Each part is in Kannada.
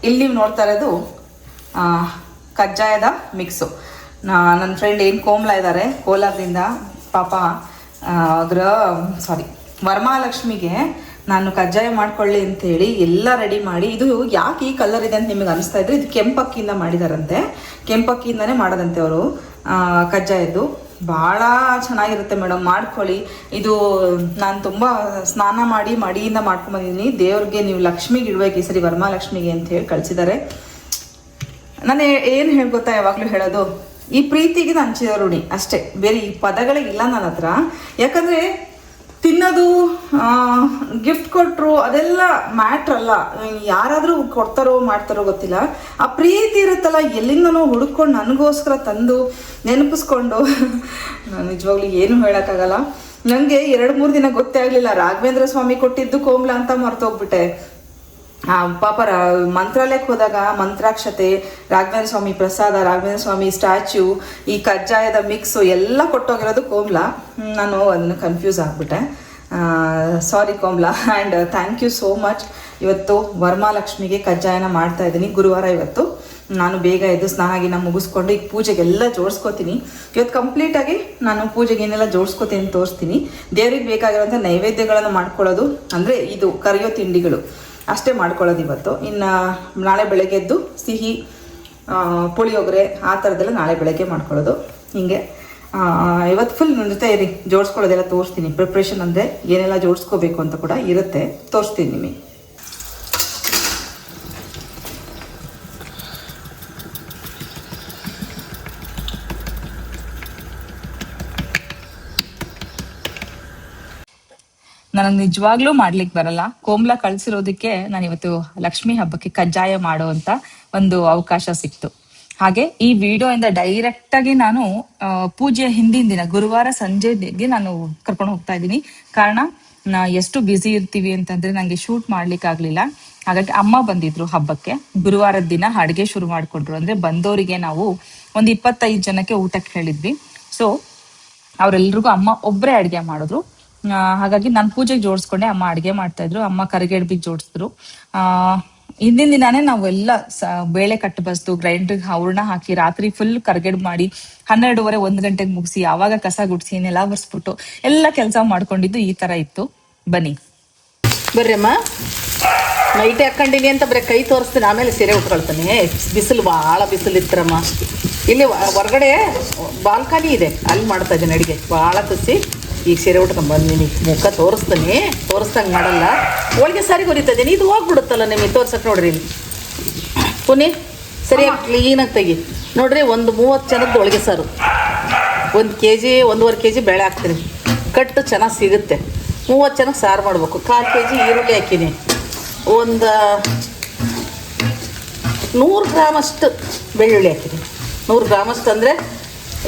ಇಲ್ಲಿ ನೀವು ನೋಡ್ತಾ ಇರೋದು ಕಜ್ಜಾಯದ ಮಿಕ್ಸು. ನನ್ನ ಫ್ರೆಂಡ್ ಏನು ಕೋಮಲ ಇದ್ದಾರೆ ಕೋಲಾರದಿಂದ, ಪಾಪ ವರಮಹಾಲಕ್ಷ್ಮಿಗೆ ನಾನು ಕಜ್ಜಾಯ ಮಾಡ್ಕೊಳ್ಳಿ ಅಂತೇಳಿ ಎಲ್ಲ ರೆಡಿ ಮಾಡಿ, ಇದು ಯಾಕೆ ಈ ಕಲರ್ ಇದೆ ಅಂತ ನಿಮಗೆ ಅನಿಸ್ತಾ ಇದ್ರೆ ಇದು ಕೆಂಪಕ್ಕಿಯಿಂದ ಮಾಡಿದಾರಂತೆ, ಕೆಂಪಕ್ಕಿಯಿಂದನೇ ಮಾಡೋದಂತೆ ಅವರು ಕಜ್ಜಾಯದ್ದು. ಭಾಳ ಚೆನ್ನಾಗಿರುತ್ತೆ ಮೇಡಮ್, ಮಾಡ್ಕೊಳ್ಳಿ. ಇದು ನಾನು ತುಂಬ ಸ್ನಾನ ಮಾಡಿ ಮಡಿಯಿಂದ ಮಾಡ್ಕೊಂಬಂದಿದ್ದೀನಿ. ದೇವ್ರಿಗೆ ನೀವು ಲಕ್ಷ್ಮಿಗೆ ಇಡಬೇಕು ಈ ಸರಿ, ವರಮಹಾಲಕ್ಷ್ಮಿಗೆ ಅಂತ ಹೇಳಿ ಕಳಿಸಿದ್ದಾರೆ. ನಾನು ಏನು ಹೇಳ್ಗೊತ್ತಾ ಯಾವಾಗಲೂ ಹೇಳೋದು, ಈ ಪ್ರೀತಿಗೆ ನಾನು ಚಿರಋಣಿ ಅಷ್ಟೇ, ಬೇರೆ ಈ ಪದಗಳಿಗಿಲ್ಲ ನನ್ನ ಹತ್ರ. ಯಾಕಂದರೆ ತಿನ್ನೋದು ಗಿಫ್ಟ್ ಕೊಟ್ಟರು ಅದೆಲ್ಲ ಮ್ಯಾಟ್ರ್ ಅಲ್ಲ, ಯಾರಾದರೂ ಕೊಡ್ತಾರೋ ಮಾಡ್ತಾರೋ ಗೊತ್ತಿಲ್ಲ. ಆ ಪ್ರೀತಿ ಇರುತ್ತಲ್ಲ, ಎಲ್ಲಿಂದನೋ ಹುಡುಕೊಂಡು ನನಗೋಸ್ಕರ ತಂದು ನೆನಪಿಸ್ಕೊಂಡು ನಾನು ನಿಜವಾಗ್ಲೂ ಏನು ಹೇಳೋಕ್ಕಾಗಲ್ಲ. ನನಗೆ 2-3 ದಿನ ಗೊತ್ತೇ ಆಗಲಿಲ್ಲ, ರಾಘವೇಂದ್ರ ಸ್ವಾಮಿ ಕೊಟ್ಟಿದ್ದು ಕೋಮಲ ಅಂತ ಮರ್ತೋಗ್ಬಿಟ್ಟೆ. ಪಾಪ ಮಂತ್ರಾಲಯಕ್ಕೆ ಹೋದಾಗ ಮಂತ್ರಾಕ್ಷತೆ, ರಾಘವೇಂದ್ರ ಸ್ವಾಮಿ ಪ್ರಸಾದ, ರಾಘವೇಂದ್ರ ಸ್ವಾಮಿ ಸ್ಟ್ಯಾಚ್ಯೂ, ಈ ಕಜ್ಜಾಯದ ಮಿಕ್ಸು ಎಲ್ಲ ಕೊಟ್ಟೋಗಿರೋದು ಕೋಮಲ. ನಾನು ಅದನ್ನು ಕನ್ಫ್ಯೂಸ್ ಆಗಿಬಿಟ್ಟೆ. Sorry Komala. And thank you so much. ಇವತ್ತು ವರಮಹಾಲಕ್ಷ್ಮಿಗೆ ಕಜ್ಜಾಯನ ಮಾಡ್ತಾ ಇದ್ದೀನಿ. ಗುರುವಾರ ಇವತ್ತು ನಾನು ಬೇಗ ಎದ್ದು ಸ್ನಾನ ಮುಗಿಸ್ಕೊಂಡು ಈಗ ಪೂಜೆಗೆಲ್ಲ ಜೋಡಿಸ್ಕೋತೀನಿ. ಇವತ್ತು ಕಂಪ್ಲೀಟಾಗಿ ನಾನು ಪೂಜೆಗೆ ಏನೆಲ್ಲ ಜೋಡಿಸ್ಕೋತೀನಿ ತೋರಿಸ್ತೀನಿ. ದೇವ್ರಿಗೆ ಬೇಕಾಗಿರೋಂಥ ನೈವೇದ್ಯಗಳನ್ನು ಮಾಡ್ಕೊಳ್ಳೋದು, ಅಂದರೆ ಇದು ಕರಿಯೋ ತಿಂಡಿಗಳು ಅಷ್ಟೇ ಮಾಡ್ಕೊಳ್ಳೋದು ಇವತ್ತು. ಇನ್ನು ನಾಳೆ ಬೆಳಗ್ಗೆ ಎದ್ದು ಸಿಹಿ ಪುಳಿಯೋಗರೆ ಆ ಥರದ್ದೆಲ್ಲ ನಾಳೆ ಬೆಳಗ್ಗೆ ಮಾಡ್ಕೊಳ್ಳೋದು. ಹೀಗೆ ಇವತ್ತು ಫುಲ್ ನನ್ನ ಜೊತೆ ಇರಿ, ಜೋಡಿಸ್ಕೊಳ್ಳೋದೆಲ್ಲ ತೋರಿಸ್ತೀನಿ. ಪ್ರಿಪ್ರೇಷನ್ ಅಂದರೆ ಏನೆಲ್ಲ ಜೋಡಿಸ್ಕೋಬೇಕು ಅಂತ ಕೂಡ ಇರುತ್ತೆ, ತೋರಿಸ್ತೀನಿ ನಿಮಗೆ. ನನಗೆ ನಿಜವಾಗ್ಲೂ ಮಾಡ್ಲಿಕ್ಕೆ ಬರಲ್ಲ. ಕೋಮಲ ಕಳ್ಸಿರೋದಕ್ಕೆ ನಾನು ಇವತ್ತು ಲಕ್ಷ್ಮಿ ಹಬ್ಬಕ್ಕೆ ಕಜ್ಜಾಯ ಮಾಡುವಂತ ಒಂದು ಅವಕಾಶ ಸಿಕ್ತು. ಹಾಗೆ ಈ ವಿಡಿಯೋ ಇಂದ ಡೈರೆಕ್ಟ್ ಆಗಿ ನಾನು ಪೂಜೆಯ ಹಿಂದಿನ ದಿನ ಗುರುವಾರ ಸಂಜೆಗೆ ನಾನು ಕರ್ಕೊಂಡು ಹೋಗ್ತಾ ಇದ್ದೀನಿ. ಕಾರಣ ಎಷ್ಟು ಬ್ಯುಸಿ ಇರ್ತೀವಿ ಅಂತಂದ್ರೆ ನಂಗೆ ಶೂಟ್ ಮಾಡ್ಲಿಕ್ಕೆ ಆಗ್ಲಿಲ್ಲ. ಹಾಗಾಗಿ ಅಮ್ಮ ಬಂದಿದ್ರು ಹಬ್ಬಕ್ಕೆ. ಗುರುವಾರದ ದಿನ ಅಡುಗೆ ಶುರು ಮಾಡ್ಕೊಂಡ್ರು. ಅಂದ್ರೆ ಬಂದವರಿಗೆ ನಾವು ಒಂದು 25 ಜನಕ್ಕೆ ಊಟಕ್ಕೆ ಹೇಳಿದ್ವಿ. ಸೊ ಅವ್ರೆಲ್ರಿಗೂ ಅಮ್ಮ ಒಬ್ಬರೇ ಅಡುಗೆ ಮಾಡಿದ್ರು. ಹಾಗಾಗಿ ನಾನು ಪೂಜೆಗೆ ಜೋಡಿಸ್ಕೊಂಡೆ, ಅಮ್ಮ ಅಡುಗೆ ಮಾಡ್ತಾ ಇದ್ರು. ಅಮ್ಮ ಕರಿಗಡ್ಬಿಗೆ ಜೋಡಿಸಿದ್ರು. ಹಿಂದಿನ ದಿನಾನೇ ನಾವೆಲ್ಲ ಬೇಳೆ ಕಟ್ಟು ಬಸ್ದು ಗ್ರೈಂಡ್ರಿಗೆ ಹೂರ್ಣ ಹಾಕಿ ರಾತ್ರಿ ಫುಲ್ ಕರ್ಗಡ್ ಮಾಡಿ 12:30 1 ಗಂಟೆಗೆ ಮುಗಿಸಿ ಆವಾಗ ಕಸ ಗುಡಿಸಿ ನೆಲ ಬರ್ಸ್ಬಿಟ್ಟು ಎಲ್ಲ ಕೆಲಸ ಮಾಡ್ಕೊಂಡಿದ್ದು ಈ ತರ ಇತ್ತು. ಬನ್ನಿ ಬರ್ರಿ ಅಮ್ಮ. ನೈಟ್ ಹಾಕೊಂಡಿನಿ ಅಂತ ಬರೀ ಕೈ ತೋರಿಸ್ತೀನಿ, ಆಮೇಲೆ ಸೀರೆ ಉಟ್ಕೊಳ್ತಾನೆ. ಬಿಸಿಲು ಭಾಳ ಬಿಸಿಲು ಇತ್ತರಮ್ಮ. ಇಲ್ಲಿ ಹೊರಗಡೆ ಬಾಲ್ಕನಿ ಇದೆ, ಅಲ್ಲಿ ಮಾಡ್ತಾ ಇದ್ದೀನಿ ಅಡುಗೆ. ಭಾಳ ಖುಷಿ. ಈಗ ಸೀರೆ ಉಟ್ಕೊಂಡ್ಬಂದಿನಿ, ಮುಖ ತೋರಿಸ್ದಂಗೆ ಮಾಡಲ್ಲ. ಹೋಳಿಗೆ ಸಾರಿ ಹೊರಿತಾಯಿದ್ದೀನಿ, ಇದು ಹೋಗ್ಬಿಡುತ್ತಲ್ಲ ನಿಮಗೆ ತೋರ್ಸಕ್ಕೆ. ನೋಡ್ರಿ ಇಲ್ಲಿ ಪುನಿ ಸರಿಯಾಗಿ ಕ್ಲೀನಾಗಿ ತೆಗಿ. ನೋಡ್ರಿ, ಒಂದು 30 ಜನದ್ದು ಹೋಳಿಗೆ ಸಾರು, 1 kg 1.5 kg ಬೇಳೆ ಹಾಕ್ತೀನಿ. ಕಟ್ಟು ಚೆನ್ನಾಗಿ ಸಿಗುತ್ತೆ. 30 ಜನಕ್ಕೆ ಸಾರು ಮಾಡ್ಬೇಕು. 1/4 kg ಈರುಳ್ಳಿ ಹಾಕಿನಿ. ಒಂದು 100 ಗ್ರಾಮಷ್ಟು ಬೆಳ್ಳುಳ್ಳಿ ಹಾಕಿದ್ದೀನಿ. 100 ಗ್ರಾಮಷ್ಟು ಅಂದರೆ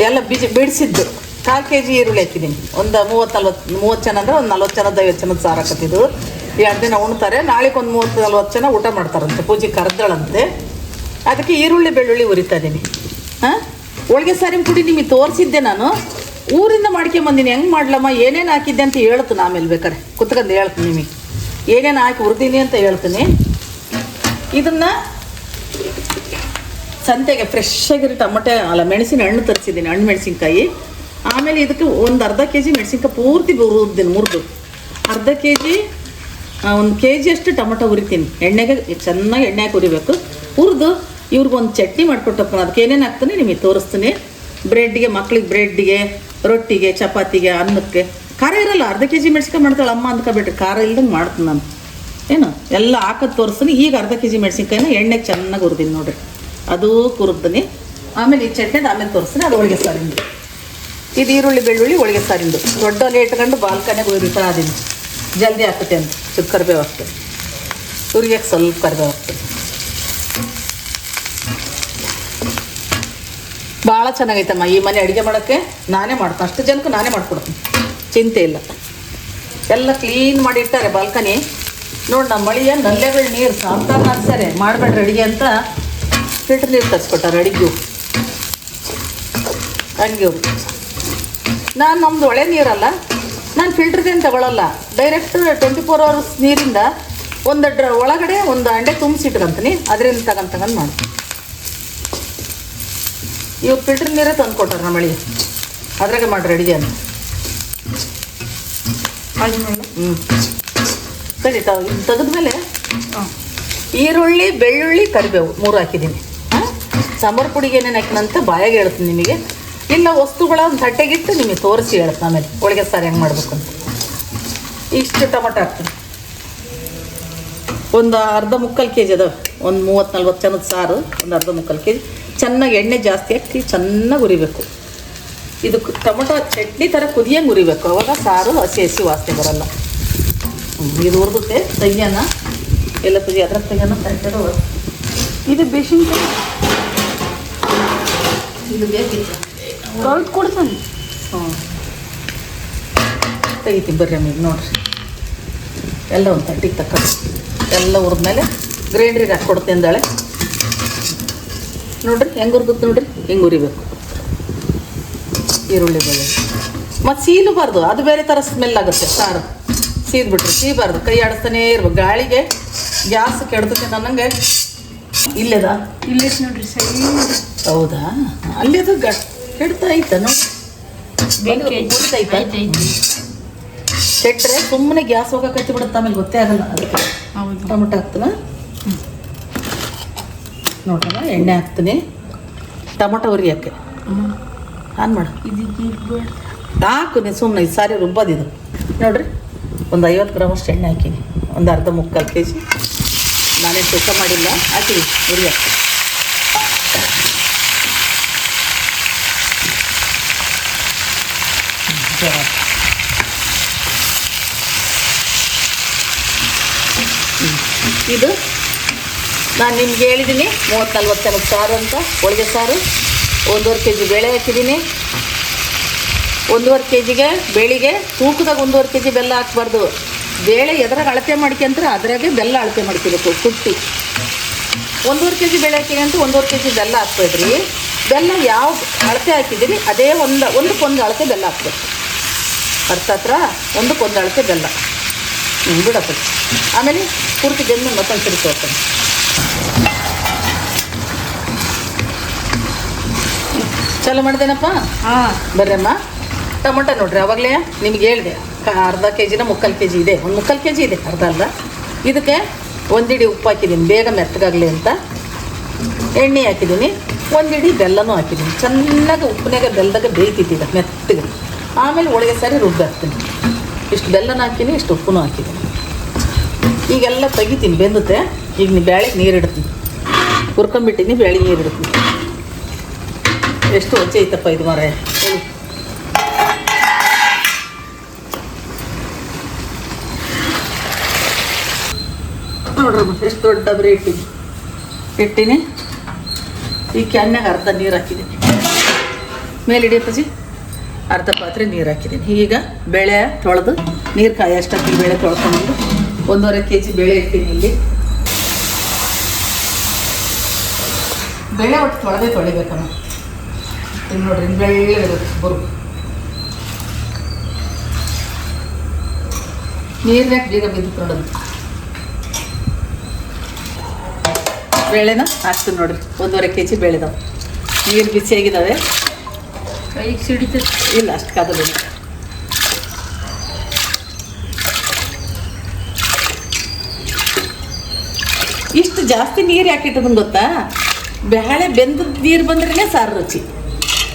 ಎಲ್ಲ ಬಿಡಿಸಿದ್ದು. 1/4 kg ಈರುಳ್ಳಿ ಹಾಕಿದ್ದೀನಿ. ಒಂದು 30 ಜನ ಅಂದರೆ ಒಂದು 40 ಜನದ 50 ಜನದ ಸಾರು ಹಾಕತ್ತಿದ್ದು. 2 ದಿನ ಉಣ್ತಾರೆ. ನಾಳೆಗೆ ಒಂದು 30-40 ಜನ ಊಟ ಮಾಡ್ತಾರಂತೆ. ಪೂಜೆ ಕರೆದಳಂತೆ, ಅದಕ್ಕೆ ಈರುಳ್ಳಿ ಬೆಳ್ಳುಳ್ಳಿ ಉರಿತಾ ಇದ್ದೀನಿ. ಹೋಳಿಗೆ ಸಾರಿನ ಪುಡಿ ನಿಮಗೆ ತೋರಿಸಿದ್ದೆ ನಾನು. ಊರಿಂದ ಮಾಡ್ಕೊಂಬಂದಿನಿ. ಹೆಂಗೆ ಮಾಡ್ಲಮ್ಮ, ಏನೇನು ಹಾಕಿದ್ದೆ ಅಂತ ಹೇಳ್ತೀನಿ. ಆಮೇಲೆ ಬೇಕಾರೆ ಕುತ್ಕೊಂಡು ಹೇಳ್ತೀನಿ ನಿಮಗೆ ಏನೇನು ಹಾಕಿ ಹುರಿದೀನಿ ಅಂತ ಹೇಳ್ತೀನಿ. ಇದನ್ನು ಸಂತೆಗೆ ಫ್ರೆಶ್ ಆಗಿರೋ ಟೊಮಟೆ ಮೆಣಸಿನ ಹಣ್ಣು ತರಿಸಿದ್ದೀನಿ, ಹಣ್ಣು ಮೆಣಸಿನ್ಕಾಯಿ. ಆಮೇಲೆ ಇದಕ್ಕೆ ಒಂದು ಅರ್ಧ kg ಮೆಣಸಿನ್ಕಾಯಿ ಪೂರ್ತಿ ಹುರಿದಿದ್ದೀನಿ, ಮುರಿದು. ಅರ್ಧ kg 1 kg ಅಷ್ಟು ಟೊಮಟೊ ಹುರಿತೀನಿ. ಎಣ್ಣೆಗೆ ಚೆನ್ನಾಗಿ ಎಣ್ಣೆ ಹಾಕಿ ಹುರಿಬೇಕು. ಹುರಿದು ಇವ್ರಿಗೊಂದು ಚಟ್ನಿ ಮಾಡಿಕೊಟ್ಟಪ್ಪ. ಅದಕ್ಕೆ ಏನೇನು ಹಾಕ್ತೀನಿ ನಿಮಗೆ ತೋರಿಸ್ತೀನಿ. ಬ್ರೆಡ್ಗೆ, ಮಕ್ಳಿಗೆ ಬ್ರೆಡ್ಗೆ, ರೊಟ್ಟಿಗೆ, ಚಪಾತಿಗೆ, ಅನ್ನಕ್ಕೆ. ಖಾರ ಇರಲ್ಲ. ಅರ್ಧ kg ಮೆಣಸಿನ್ಕಾಯಿ ಮಾಡ್ತಾಳೆ ಅಮ್ಮ ಅಂದ್ಕೊಬಿಟ್ರೆ. ಖಾರ ಇಲ್ದಂಗೆ ಮಾಡ್ತೀನಿ ನಾನು. ಏನು ಎಲ್ಲ ಹಾಕೋದು ತೋರಿಸ್ತೀನಿ. ಈಗ ಅರ್ಧ kg ಮೆಣಸಿನ್ಕಾಯಿನ ಎಣ್ಣೆಗೆ ಚೆನ್ನಾಗಿ ಹುರಿದೀನಿ ನೋಡಿರಿ. ಅದು ಹುರಿದ್ತೀನಿ. ಆಮೇಲೆ ಈ ಚಟ್ನಿದ ಆಮೇಲೆ ತೋರಿಸ್ತೀನಿ. ಅದು ಹೋಳಿಗೆ ಸಾರಿಂದು. ಇದು ಈರುಳ್ಳಿ ಬೆಳ್ಳುಳ್ಳಿ ಹೋಳಿಗೆ ಸಾರಿಂದು. ದೊಡ್ಡ ಒಲೆ ಇಟ್ಕೊಂಡು ಬಾಲ್ಕನಿಗೆ ಹುರಿತಾ ಅದೀನಿ, ಜಲ್ದಿ ಹಾಕುತ್ತೆ ಅಂತ. ಸ್ವಲ್ಪ ಕರಿಬೇವು ಹಾಕ್ತೀನಿ. ಹುರಿಯಕ್ಕೆ ಸ್ವಲ್ಪ ಕರಿಬೇವು ಹಾಕ್ತೀನಿ. ಭಾಳ ಚೆನ್ನಾಗೈತಮ್ಮ ಈ ಮನೆ ಅಡುಗೆ ಮಾಡೋಕ್ಕೆ. ನಾನೇ ಮಾಡ್ತೀನಿ, ಅಷ್ಟು ಜನಕ್ಕೆ ನಾನೇ ಮಾಡ್ಕೊಡ್ತೀನಿ, ಚಿಂತೆ ಇಲ್ಲ. ಎಲ್ಲ ಕ್ಲೀನ್ ಮಾಡಿ ಇಟ್ಟಾರೆ ಬಾಲ್ಕನಿ. ನೋಡಿ, ನಮ್ಮ ಮಳೆಯ ನಲ್ಲೆಗಳ ನೀರು ಸಾಂತಾರ ಹಾಕ್ತಾರೆ. ಮಾಡಬೇಡ್ರಿ ಅಡುಗೆ ಅಂತ ಫಿಲ್ಟರ್ ನೀರು ತರಿಸ್ಕೊಟ್ಟಾರೆ ಅಡುಗೆಗೂ. ಹಂಗೆ ಅವರು ನಮ್ಮದು ಒಳ್ಳೆ ನೀರಲ್ಲ, ನಾನು ಫಿಲ್ಟ್ರದೇನು ತಗೊಳ್ಳಲ್ಲ. ಡೈರೆಕ್ಟ್ 24 hours ನೀರಿಂದ ಒಳಗಡೆ ಒಂದು ಅಂಡೆ ತುಂಬಿಸಿಟ್ಕಂತೀನಿ, ಅದರಿಂದ ತಗೊಂಡು ಮಾಡಿ. ಇವ್ರು ಫಿಲ್ಟರ್ ನೀರೇ ತಂದು ಕೊಟ್ಟಾರ ನಮ್ಮಳಿ, ಅದ್ರಾಗೆ ಮಾಡ್ರಿ ಅಡುಗೆ ಅಂತ. ಸರಿ ತೆಗೆದ್ಮೇಲೆ ಈರುಳ್ಳಿ, ಬೆಳ್ಳುಳ್ಳಿ, ಕರಿಬೇವು 3 ಹಾಕಿದ್ದೀನಿ. ಸಾಂಬಾರು ಪುಡಿಗೆ ಏನೇನು ಹಾಕಿನಂತ ಬಾಯಾಗೆ ಹೇಳ್ತೀನಿ ನಿಮಗೆ, ಇಲ್ಲ ವಸ್ತುಗಳ ಒಂದು ತಟ್ಟೆಗಿಟ್ಟು ನಿಮಗೆ ತೋರಿಸಿ ಹೇಳ್ತೀನಿ ಆಮೇಲೆ ಹೋಳಿಗೆ ಸಾರು ಹೆಂಗೆ ಮಾಡ್ಬೇಕು ಅಂತ. ಇಷ್ಟು ಟೊಮಟೊ ಹಾಕ್ತೀನಿ, ಒಂದು ಅರ್ಧ ಮುಕ್ಕಾಲು ಕೆ ಜಿ ಅದಾವೆ, ಒಂದು 30-40 ಜನದ ಸಾರು, ಒಂದು ಅರ್ಧ ಮುಕ್ಕಾಲು ಕೆ ಜಿ. ಚೆನ್ನಾಗಿ ಎಣ್ಣೆ ಜಾಸ್ತಿ ಹಾಕಿ ಚೆನ್ನಾಗಿ ಉರಿಬೇಕು. ಇದು ಟೊಮೊಟೊ ಚಟ್ನಿ ಥರ ಕುದಿಯಂಗೆ ಉರಿಬೇಕು, ಅವಾಗ ಸಾರು ಹಸಿ ಹಸಿ ವಾಸನೆ ಬರಲ್ಲ. ಇದು ಹುರಿದುತ್ತೆ, ತೆಗಿಯೋಣ ಎಲ್ಲ ತುದಿ ಅದ್ರ ತೆಗಿಯೋಣ. ತಟ್ಟೆದು ಇದು ಬೇಸಿನ್ಕಾಯಿ ಇದು ಬೇಕಿತ್ತು ತೊಳೆದು ಕೊಡ್ತಾನೆ. ತೆಗಿತೀನಿ ಬರ್ರಿ ಅಮ್ಮಿಗೆ ನೋಡ್ರಿ. ಎಲ್ಲ ಒಂದು ತಟ್ಟಿಗೆ ತಕ್ಕ ಎಲ್ಲ ಹುರಿದ್ಮೇಲೆ ಗ್ರೈಂಡ್ರಿಗೆ ಹಾಕ್ಕೊಡ್ತೀನಿ ಅಂದಾಳೆ. ನೋಡ್ರಿ ಹೆಂಗೆ ಹುರಿದುತ್ತೆ ನೋಡ್ರಿ, ಹಿಂಗೆ ಉರಿಬೇಕು. ಈರುಳ್ಳಿ ಬೆಳ್ಳುಳ್ಳಿ ಮತ್ತು ಸೀಲಬಾರ್ದು, ಅದು ಬೇರೆ ಥರ ಸ್ಮೆಲ್ ಆಗುತ್ತೆ ಸಾರು. ಸೀದ್ಬಿಟ್ರಿ, ಸೀಬಾರ್ದು, ಕೈ ಆಡಿಸ್ತಾನೇ ಇರ್ಬೇಕು. ಗಾಳಿಗೆ ಗ್ಯಾಸ್ ಕೆಡ್ತೈತೆ ನನಗೆ. ಇಲ್ಲದ ಇಲ್ಲೇ ನೋಡ್ರಿ ಸರಿ. ಹೌದಾ, ಅಲ್ಲಿದು ಕೆಡ್ತಾ ಐತ ನೋಡಿ, ಕೆಟ್ಟರೆ ಸುಮ್ಮನೆ ಗ್ಯಾಸ್ ಹೋಗಕ್ಕೆ ಹಚ್ಚಿ ಬಿಡುತ್ತೆ, ಆಮೇಲೆ ಗೊತ್ತೇ ಆಗಲ್ಲ. ಅದಕ್ಕೆ ಟೊಮೊಟೊ ಹಾಕ್ತಾನ ನೋಡ್ರಮ್ಮ, ಎಣ್ಣೆ ಹಾಕ್ತೀನಿ ಟೊಮೊಟೊ ಉರಿಯೋಕ್ಕೆ. ಆನ್ ಮಾಡು, ಹಾಕು ನೀನು ಸುಮ್ಮನೆ. ಇದು ಸಾರಿ ರುಬ್ಬೋದಿದು ನೋಡ್ರಿ. ಒಂದು 50 ಗ್ರಾಮ್ ಅಷ್ಟು ಎಣ್ಣೆ ಹಾಕೀನಿ, ಒಂದು ಅರ್ಧ ಮುಕ್ಕಾಲು ಕೆ ಜಿ. ನಾನೇನು ತೂಕ ಮಾಡಿಲ್ಲ, ಹಾಕಿನಿ ಉರಿಯೋಕ್ಕೆ. ಇದು ನಾನು ನಿಮ್ಗೆ ಹೇಳಿದ್ದೀನಿ 30-40 ಜನದ ಸಾರು ಅಂತ, ಹೋಳಿಗೆ ಸಾರು. 1.5 ಕೆ ಜಿ ಬೇಳೆ ಹಾಕಿದ್ದೀನಿ. 1.5 ಕೆ ಜಿಗೆ ಬೇಳೆಗೆ ತೂಕದಾಗ 1.5 ಕೆ ಜಿ ಬೆಲ್ಲ ಹಾಕ್ಬಾರ್ದು. ಬೇಳೆ ಎದ್ರಾಗ ಅಳತೆ ಮಾಡ್ಕೊಂಡ್ರೆ ಅದ್ರಾಗೆ ಬೆಲ್ಲ ಅಳತೆ ಮಾಡ್ಕೋಬೇಕು ಕುಟ್ಟಿ. 1.5 ಕೆ ಜಿ ಬೇಳೆ ಹಾಕಿದೆ ಅಂತ 1.5 ಕೆ ಜಿ ಬೆಲ್ಲ ಹಾಕ್ಬೇಡ್ರಿ. ಬೆಲ್ಲ ಯಾವ ಅಳತೆ ಹಾಕಿದ್ದೀರಿ ಅದೇ ಒಂದಕ್ಕೊಂದು ಅಳತೆ ಬೆಲ್ಲ ಹಾಕ್ಬೇಕು. ಹತ್ರ ಒಂದಕ್ಕೊಂದು ಅಳತೆ ಬೆಲ್ಲ ಬಿಡಪ್ಪ. ಆಮೇಲೆ ಪೂರ್ತಿ ಬೆಂದು ಮತ್ತೊಂದು ಸರಿ ತೋರ್ತಾನೆ. ಚಲೋ ಮಾಡಿದೇನಪ್ಪ. ಹಾಂ ಬರ್ರಮ್ಮ. ಟೊಮೊಟೊ ನೋಡ್ರಿ, ಅವಾಗಲೇ ನಿಮ್ಗೆ ಹೇಳಿದೆ ಅರ್ಧ ಕೆ ಜಿನ ಮುಕ್ಕಾಲು ಕೆ ಜಿ ಇದೆ, ಒಂದು ಮುಕ್ಕಾಲು ಕೆ ಜಿ ಇದೆ, ಅರ್ಧ ಅಲ್ಲ. ಇದಕ್ಕೆ ಒಂದಿಡಿ ಉಪ್ಪು ಹಾಕಿದ್ದೀನಿ ಬೇಗ ಮೆತ್ತಗಾಗಲಿ ಅಂತ. ಎಣ್ಣೆ ಹಾಕಿದ್ದೀನಿ, ಒಂದಿಡಿ ಬೆಲ್ಲನೂ ಹಾಕಿದ್ದೀನಿ. ಚೆನ್ನಾಗಿ ಉಪ್ಪಿನಾಗ ಬೆಲ್ಲದಾಗ ಬೇಯ್ತಿದ್ದಿಲ್ಲ ಮೆತ್ತಗೆ. ಆಮೇಲೆ ಹೋಳಿಗೆ ಸಾರಿ ರುಬ್ಬಿ ಹಾಕ್ತೀನಿ. ಇಷ್ಟು ಬೆಲ್ಲನ ಹಾಕಿನಿ, ಇಷ್ಟು ಉಪ್ಪು ಹಾಕಿದ್ದೀನಿ. ಈಗೆಲ್ಲ ತೆಗಿತೀನಿ, ಬೆಂದುತ್ತೆ. ಈಗ ನೀವು ಬೇಳೆಗೆ ನೀರು ಇಡ್ತೀನಿ, ಹುರ್ಕೊಂಬಿಟ್ಟಿನಿ, ಬೇಳೆಗೆ ನೀರು ಇಡ್ತೀನಿ. ಎಷ್ಟು ಹೊಚ್ಚೆ ಐತಪ್ಪ ಇದು ಮಾರೆ. ನೋಡ್ರಮ್ಮ, ಎಷ್ಟು ದೊಡ್ಡ ಡಬ್ರಿ ಇಟ್ಟಿನಿ. ಈ ಕ್ಯಾನ್ಯಾಗ ಅರ್ಧ ನೀರು ಹಾಕಿದ್ದೀನಿ. ಮೇಲೆ ಹಿಡಿಯಪ್ಪಜಿ, ಅರ್ಧ ಪಾತ್ರೆ ನೀರು ಹಾಕಿದ್ದೀನಿ. ಈಗ ಬೇಳೆ ತೊಳೆದು ನೀರು ಕಾಯಷ್ಟಕ್ಕೆ ಬೇಳೆ ತೊಳ್ಕೊಂಡು 1.5 ಕೆ ಜಿ ಬೇಳೆ ಇಟ್ಟಿನಿ. ಇಲ್ಲಿ ಬೇಳೆ ಒಟ್ಟು ತೊಳಿಬೇಕಮ್ಮ. ಇಲ್ಲಿ ನೋಡ್ರಿ, ಬೆಳ್ಳೆ ಇರುತ್ತೆ ಬರು. ನೀರ್ನಾಗ ಬೇಗ ಬಿದ್ದುಕೊಳ್ಳೋದು. ಬೇಳೆನ ಹಾಕ್ತೀನಿ ನೋಡ್ರಿ, 1.5 ಕೆ ಜಿ ಬೇಳೆದಾವೆ. ನೀರು ಬಿಸಿಯಾಗಿದ್ದಾವೆ, ಕೈಗೆ ಸಿಡಿತದೆ. ಇಲ್ಲ ಅಷ್ಟು ಕಾದಲ್ಲ. ಇಷ್ಟು ಜಾಸ್ತಿ ನೀರು ಯಾಕಿಟ್ಟದನ್ನು ಗೊತ್ತಾ? ಬೇಳೆ ಬೆಂದ ನೀರು ಬಂದ್ರೇ ಸಾರು ರುಚಿ.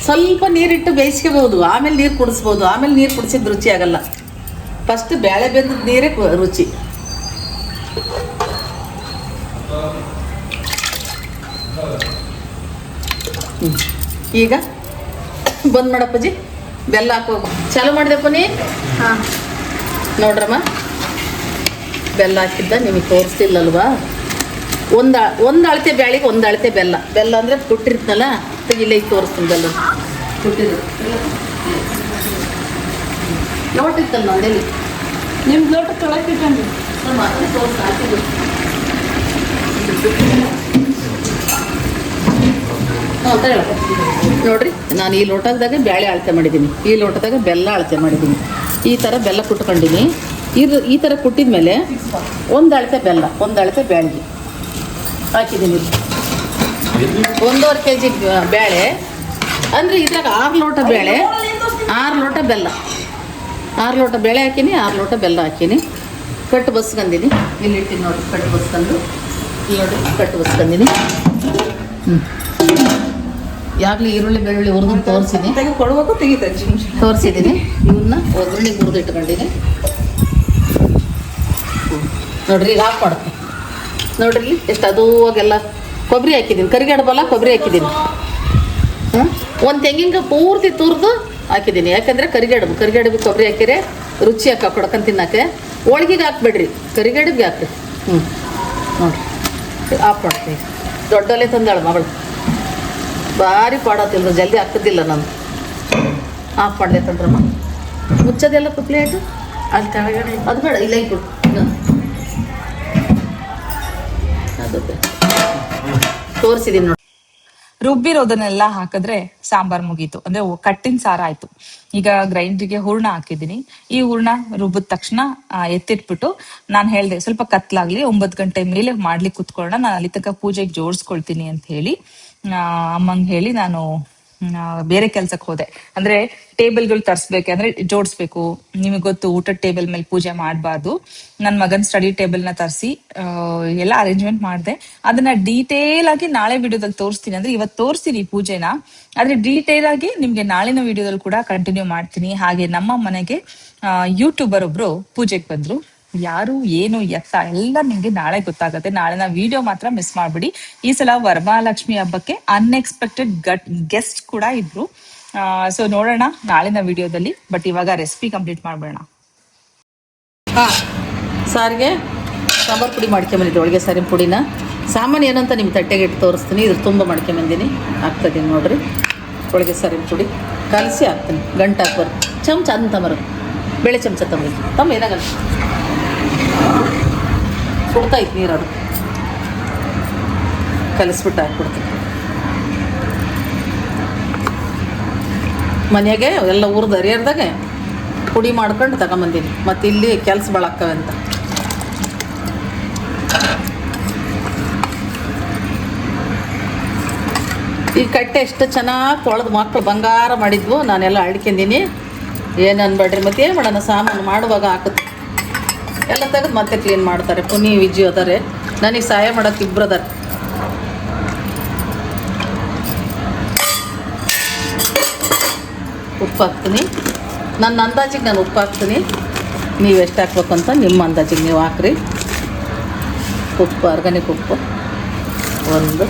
ಸ್ವಲ್ಪ ನೀರಿಟ್ಟು ಬೇಯಿಸ್ಕೋಬೋದು, ಆಮೇಲೆ ನೀರು ಕುಡಿಸ್ಬೋದು. ಆಮೇಲೆ ನೀರು ಕುಡಿಸಿದ ರುಚಿ ಆಗಲ್ಲ. ಫಸ್ಟ್ ಬೇಳೆ ಬೆಂದ ನೀರೇ ರುಚಿ. ಈಗ ಬಂದ್ ಮಾಡಪ್ಪಜಿ, ಬೆಲ್ಲ ಹಾಕೋಬೇಕು. ಚಾಲು ಮಾಡಿದೆಪ್ಪ ನೀ. ಹಾಂ ನೋಡ್ರಮ್ಮ, ಬೆಲ್ಲ ಹಾಕಿದ್ದ ನಿಮಗೆ ತೋರಿಸ್ತಿಲ್ಲಲ್ವಾ? ಒಂದು ಅಳತೆ ಬ್ಯಾಳಿಗೆ 1 ಅಳತೆ ಬೆಲ್ಲ. ಬೆಲ್ಲ ಅಂದರೆ ಕೊಟ್ಟಿರ್ತನಲ್ಲ, ಇಲ್ಲೇ ಈಗ ತೋರಿಸ್ತೀನಿ. ಬೆಲ್ಲ ಕೊಟ್ಟಿರು ಲೋಟ ಇತ್ತಲ್ಲ ಅದೇಲಿ, ನಿಮ್ದು ಲೋಟ ತೊಳಕಿಟ್ಟಂడి ನಮ್ಮ ಅತ್ತೆ ತೋರಿಸಿ ಹಾಕಿದ್ದು. ನೋಡ್ರಿ, ನಾನು ಈ ಲೋಟದಾಗ ಬ್ಯಾಳೆ ಅಳತೆ ಮಾಡಿದ್ದೀನಿ, ಈ ಲೋಟದಾಗ ಬೆಲ್ಲ ಅಳತೆ ಮಾಡಿದ್ದೀನಿ. ಈ ಥರ ಬೆಲ್ಲ ಕುಟ್ಕೊಂಡಿನಿ. ಈ ಥರ ಕುಟ್ಟಿದ ಮೇಲೆ ಒಂದು ಅಳತೆ ಬೆಲ್ಲ, ಒಂದು ಅಳತೆ ಬ್ಯಾಳ್ಗಿ ಹಾಕಿದ್ದೀನಿ. 1.5 kg ಬೇಳೆ ಅಂದರೆ ಇದ್ರಾಗ 6 ಲೋಟ ಬೇಳೆ, 6 ಲೋಟ ಬೆಲ್ಲ. 6 ಲೋಟ ಬೇಳೆ ಹಾಕೀನಿ, 6 ಲೋಟ ಬೆಲ್ಲ ಹಾಕೀನಿ. ಕಟ್ಟು ಬಸ್ಕೊಂಡಿನಿ. ಇಲ್ಲಿ ಇಟ್ಟಿನಿ ನೋಡಿರಿ, ಕಟ್ಟು ಬಸ್ಕೊಂಡು ಇಲ್ಲಿ ನೋಡಿ ಕಟ್ಟು ಬಸ್ಕೊಂಡಿನಿ. ಯಾಗಲೇ ಈರುಳ್ಳಿ ಬೆಳ್ಳುಳ್ಳಿ ಹುರಿದು ತೋರಿಸಿದ್ದೀನಿ, ಕೊಡ್ಬೇಕು ತೆಗಿತಾರೆ ತೋರಿಸಿದ್ದೀನಿ. ಇವನ್ನ ಒಗ್ಗರಣೆಗೆ ಹುರಿದು ಇಟ್ಕೊಂಡಿನಿ ನೋಡ್ರಿ. ಈಗ ಆಫ್ ಮಾಡ್ತೀನಿ ನೋಡ್ರಿ. ಎಷ್ಟು ಅದೂವಾಗೆಲ್ಲ ಕೊಬ್ಬರಿ ಹಾಕಿದ್ದೀನಿ, ಕರಿಗಡಬಲ್ಲ ಕೊಬ್ಬರಿ ಹಾಕಿದ್ದೀನಿ. ಒಂದು ತೆಂಗಿನಕಾಯಿ ಪೂರ್ತಿ ತುರಿದು ಹಾಕಿದ್ದೀನಿ. ಯಾಕಂದರೆ ಕರಿಗಡಬು ಕೊಬ್ಬರಿ ಹಾಕಿರೆ ರುಚಿ ಕೊಡ್ಕೊಂಡು ತಿನ್ನಕ್ಕೆ. ಹೋಳ್ಗಿಗೆ ಹಾಕ್ಬೇಡ್ರಿ, ಕರಿಗಡಬಿಗೆ ಹಾಕ್ರಿ. ನೋಡಿರಿ ಆಫ್ ಮಾಡ್ತೀನಿ. ದೊಡ್ಡಲ್ಲೇ ತಂದಾಳು ಮಗಳು, ಭಾರಿ ಪಾಡತ್ತಿಲ್ಲ, ಜಲ್ದಿ ಹಾಕೋದಿಲ್ಲ ನಾನು. ಆಫ್ ಮಾಡದೆ ತಂದ್ರಮ್ಮ. ಮುಚ್ಚೋದೆಲ್ಲ ಪ್ಲೇಟು ಅದು ಕೆಳಗಡೆ, ಅದು ಬೇಡ, ಇಲ್ಲ ಇಟ್ಬಿಡು. ಅದು ತೋರಿಸಿದ್ದೀನಿ ನೋಡಿ. ರುಬ್ಬಿರೋದನ್ನೆಲ್ಲ ಹಾಕಿದ್ರೆ ಸಾಂಬಾರ್ ಮುಗೀತು, ಅಂದ್ರೆ ಕಟ್ಟಿನ ಸಾರ ಆಯ್ತು. ಈಗ ಗ್ರೈಂಡ್ರಿಗೆ ಹೂರ್ಣ ಹಾಕಿದ್ದೀನಿ. ಈ ಹೂರ್ಣ ರುಬ್ಬಿದ ತಕ್ಷಣ ಎತ್ತಿಟ್ಬಿಟ್ಟು ನಾನು ಹೇಳ್ದೆ ಸ್ವಲ್ಪ ಕತ್ಲಾಗ್ಲಿ, 9 ಗಂಟೆ ಮೇಲೆ ಮಾಡ್ಲಿಕ್ಕೆ ಕುತ್ಕೊಳ್ಳೋಣ, ನಾನು ಅಲ್ಲಿ ತನಕ ಪೂಜೆಗೆ ಜೋಡಿಸ್ಕೊಳ್ತೀನಿ ಅಂತ ಹೇಳಿ ಅಮ್ಮಂಗೆ ಹೇಳಿ ನಾನು ಬೇರೆ ಕೆಲ್ಸಕ್ಕೆ ಹೋದೆ. ಅಂದ್ರೆ ಟೇಬಲ್ಗಳು ತರಿಸ್ಬೇಕು, ಅಂದ್ರೆ ಜೋಡಿಸ್ಬೇಕು. ನಿಮಗೆ ಗೊತ್ತು, ಊಟದ ಟೇಬಲ್ ಮೇಲೆ ಪೂಜೆ ಮಾಡಬಾರ್ದು. ನನ್ನ ಮಗನ್ ಸ್ಟಡಿ ಟೇಬಲ್ನ ತರಿಸಿ ಎಲ್ಲ ಅರೇಂಜ್ಮೆಂಟ್ ಮಾಡಿದೆ. ಅದನ್ನ ಡೀಟೇಲ್ ಆಗಿ ನಾಳೆ ವಿಡಿಯೋದಲ್ಲಿ ತೋರಿಸ್ತೀನಿ. ಅಂದ್ರೆ ಇವತ್ತು ತೋರಿಸ್ತೀನಿ ಪೂಜೆನ, ಆದ್ರೆ ಡೀಟೇಲ್ ಆಗಿ ನಿಮ್ಗೆ ನಾಳಿನ ವಿಡಿಯೋದಲ್ಲಿ ಕೂಡ ಕಂಟಿನ್ಯೂ ಮಾಡ್ತೀನಿ. ಹಾಗೆ ನಮ್ಮ ಮನೆಗೆ ಯೂಟ್ಯೂಬರ್ ಒಬ್ರು ಪೂಜೆಗೆ ಬಂದ್ರು. ಯಾರು ಏನು ಎತ್ತ ಎಲ್ಲ ನಿಮ್ಗೆ ನಾಳೆ ಗೊತ್ತಾಗತ್ತೆ. ನಾಳಿನ ವಿಡಿಯೋ ಮಾತ್ರ ಮಿಸ್ ಮಾಡ್ಬಿಡಿ. ಈ ಸಲ ವರಮಹಾಲಕ್ಷ್ಮಿ ಹಬ್ಬಕ್ಕೆ ಅನ್ಎಕ್ಸ್ಪೆಕ್ಟೆಡ್ ಗೆಸ್ಟ್ ಕೂಡ ಇದ್ರು. ಸೊ ನೋಡೋಣ ನಾಳಿನ ವಿಡಿಯೋದಲ್ಲಿ. ಬಟ್ ಇವಾಗ ರೆಸಿಪಿ ಕಂಪ್ಲೀಟ್ ಮಾಡ್ಬೇಡ. ಸಾರಿಗೆ ಸಾಂಬಾರು ಪುಡಿ ಮಾಡ್ಕೊಂಬಂದಿದ್ದೆ, ಒಳಗೆ ಸಾರಿನ ಪುಡಿನ. ಸಾಮಾನು ಏನಂತ ನಿಮ್ಮ ತಟ್ಟೆಗೆ ಇಟ್ಟು ತೋರಿಸ್ತೀನಿ. ಇದ್ರ ತುಂಬ ಮಾಡ್ಕೊಂಬಂದಿನಿ, ಹಾಕ್ತಾಯಿದ್ದೀನಿ ನೋಡ್ರಿ. ಒಳಗೆ ಸಾರಿನ ಪುಡಿ ಕಲಸಿ ಹಾಕ್ತೀನಿ. ಗಂಟು ಹಾಕ್ಬಾರ್ದು. ಚಮಚ ಅದನ್ನ ತಗೊಂಬರೋದು, ಬೇಳೆ ಚಮಚ ತಮ್ಮ ಏನಾಗಲ್ಲ. ಸುಡ್ತಾಯಿತ್ತು ನೀರು, ಅದು ಕಲಿಸ್ಬಿಟ್ಟು ಹಾಕ್ಬಿಡ್ತೀನಿ. ಮನೆಯಾಗೆ ಎಲ್ಲ ಹುರಿದು ಅರಿಯರ್ದಾಗೆ ಪುಡಿ ಮಾಡ್ಕೊಂಡು ತಗೊಂಬಂದೀನಿ. ಮತ್ತು ಇಲ್ಲಿ ಕೆಲಸ ಭಾಳ ಆಗ್ತವೆ ಅಂತ. ಈ ಕಟ್ಟೆ ಎಷ್ಟು ಚೆನ್ನಾಗಿ ತೊಳೆದು ಮಕ್ಕಳು ಬಂಗಾರ ಮಾಡಿದ್ವು, ನಾನೆಲ್ಲ ಅಳ್ಕೊಂಡಿನಿ. ಏನು ಅನ್ಬೇಡ್ರಿ, ಮತ್ತೆ ಏನು ಮಾಡೋಣ, ಸಾಮಾನು ಮಾಡುವಾಗ ಹಾಕುತ್ತೆ ಎಲ್ಲ ತೆಗೆದು ಮತ್ತೆ ಕ್ಲೀನ್ ಮಾಡ್ತಾರೆ. ಪುನಿ ವಿಜಿ ಅದಾರೆ, ನನಗೆ ಸಹಾಯ ಮಾಡೋಕ್ಕೆ ಇಬ್ಬರು ಅದಾರೆ. ಉಪ್ಪು ಹಾಕ್ತೀನಿ. ನನ್ನ ಅಂದಾಜಿಗೆ ನಾನು ಉಪ್ಪು ಹಾಕ್ತೀನಿ. ನೀವು ಎಷ್ಟು ಹಾಕ್ಬೇಕು ಅಂತ ನಿಮ್ಮ ಅಂದಾಜಿಗೆ ನೀವು ಹಾಕ್ರಿ. ಉಪ್ಪು ಆರ್ಗಾನಿಕ್ ಉಪ್ಪು ಒಂದು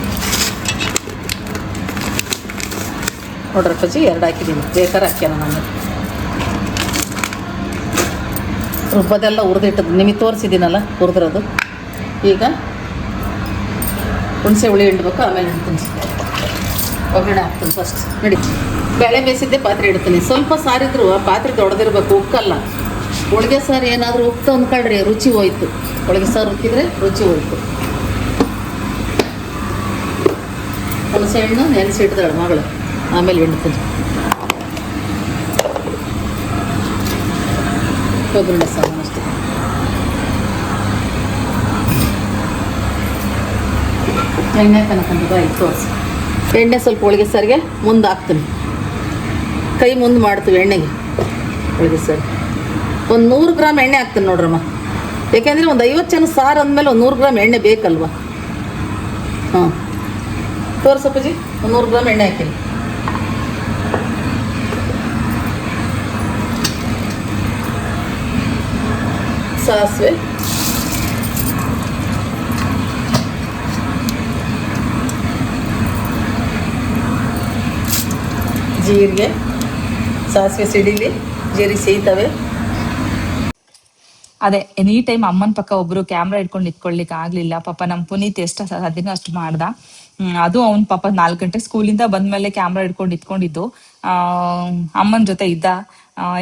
ನೋಡ್ರಿ ಪಜ್ಜಿ, 2 ಹಾಕಿದ್ದೀನಿ. ಬೇಕಾದ್ರೆ ಹಾಕ್ಯಾನ ನಾನು. ರುಬ್ಬದೆಲ್ಲ ಹುರಿದಿಟ್ಟದ್ದು ನಿಮಗೆ ತೋರಿಸಿದ್ದೀನಲ್ಲ, ಹುರಿದಿರೋದು. ಈಗ ಹುಣಸೆ ಹುಳಿ ಹಿಂಡ್ಬೇಕು, ಆಮೇಲೆ ಹಿಂಡ್ತೀನಿ. ಒಗ್ಗರಣೆ ಹಾಕ್ತೀನಿ ಫಸ್ಟ್. ನೋಡಿ, ಬೇಳೆ ಬೇಯಿಸಿದ್ದೆ ಪಾತ್ರೆ ಇಡ್ತೀನಿ. ಸ್ವಲ್ಪ ಸಾರಿದ್ರು ಆ ಪಾತ್ರೆ ದೊಡ್ಡದಿರ್ಬೇಕು, ಉಕ್ಕಲ್ಲ. ಹೋಳಿಗೆ ಸಾರು ಏನಾದರೂ ಉಕ್ತ ಅಂದ್ಕೊಳ್ರಿ, ರುಚಿ ಹೋಯ್ತು. ಹೋಳಿಗೆ ಸಾರು ಉಕ್ಕಿದ್ರೆ ರುಚಿ ಹೋಯ್ತು. ಹುಣಸೆ ಹಣ್ಣು ನೆನೆಸಿಡ್ದಾಳು ಮಗಳು, ಆಮೇಲೆ ಹಿಂಡ್ತೀನಿ. ಒಗ್ಗರಣೆ ಸಾಮಾನು ಅಷ್ಟೇ. ಎಣ್ಣೆ ಕನಕಂತ ಆಯ್ತು ತೋರಿಸಿ. ಎಣ್ಣೆ ಸ್ವಲ್ಪ ಹೋಳಿಗೆ ಸಾರಿಗೆ ಮುಂದೆ ಹಾಕ್ತೀನಿ. ಕೈ ಮುಂದೆ ಮಾಡ್ತೀವಿ ಎಣ್ಣೆಗೆ. ಹೋಳಿಗೆ ಸಾರು ಒಂದು 100 ಗ್ರಾಮ್ ಎಣ್ಣೆ ಹಾಕ್ತೀನಿ ನೋಡ್ರಮ್ಮ. ಯಾಕೆಂದರೆ ಒಂದು 50 ಜನ ಸಾರು ಅಂದಮೇಲೆ ಒಂದು 100 ಗ್ರಾಮ್ ಎಣ್ಣೆ ಬೇಕಲ್ವ. ಹಾಂ ತೋರಿಸಪ್ಪಜಿ, ಒಂದು 100 ಗ್ರಾಮ್ ಎಣ್ಣೆ ಹಾಕಿನಿ. ಸಾಸಿವೆ, ಜೀರಿಗೆ, ಸಾಸಿವೆ ಸಿಡಿಲಿ, ಜೀರಿಗೆ ಸೇಯ್ತವೆ. ಅದೇ ಎನಿ ಟೈಮ್ ಅಮ್ಮನ ಪಕ್ಕ ಒಬ್ರು ಕ್ಯಾಮ್ರಾ ಇಟ್ಕೊಂಡು ನಿಂತ್ಕೊಳ್ಲಿಕ್ಕೆ ಆಗ್ಲಿಲ್ಲ. ಪಾಪ ನಮ್ಮ ಪುನೀತ್ ಎಷ್ಟು ಸಾಧ್ಯನೋ ಅಷ್ಟು ಮಾಡ್ದ. ಅದು ಅವ್ನ ಪಾಪ 4 ಗಂಟೆ ಸ್ಕೂಲಿಂದ ಬಂದ್ಮೇಲೆ ಕ್ಯಾಮ್ರಾ ಇಟ್ಕೊಂಡು ಇಟ್ಕೊಂಡಿದ್ದು. ಅಮ್ಮನ ಜೊತೆ ಇದ್ದ.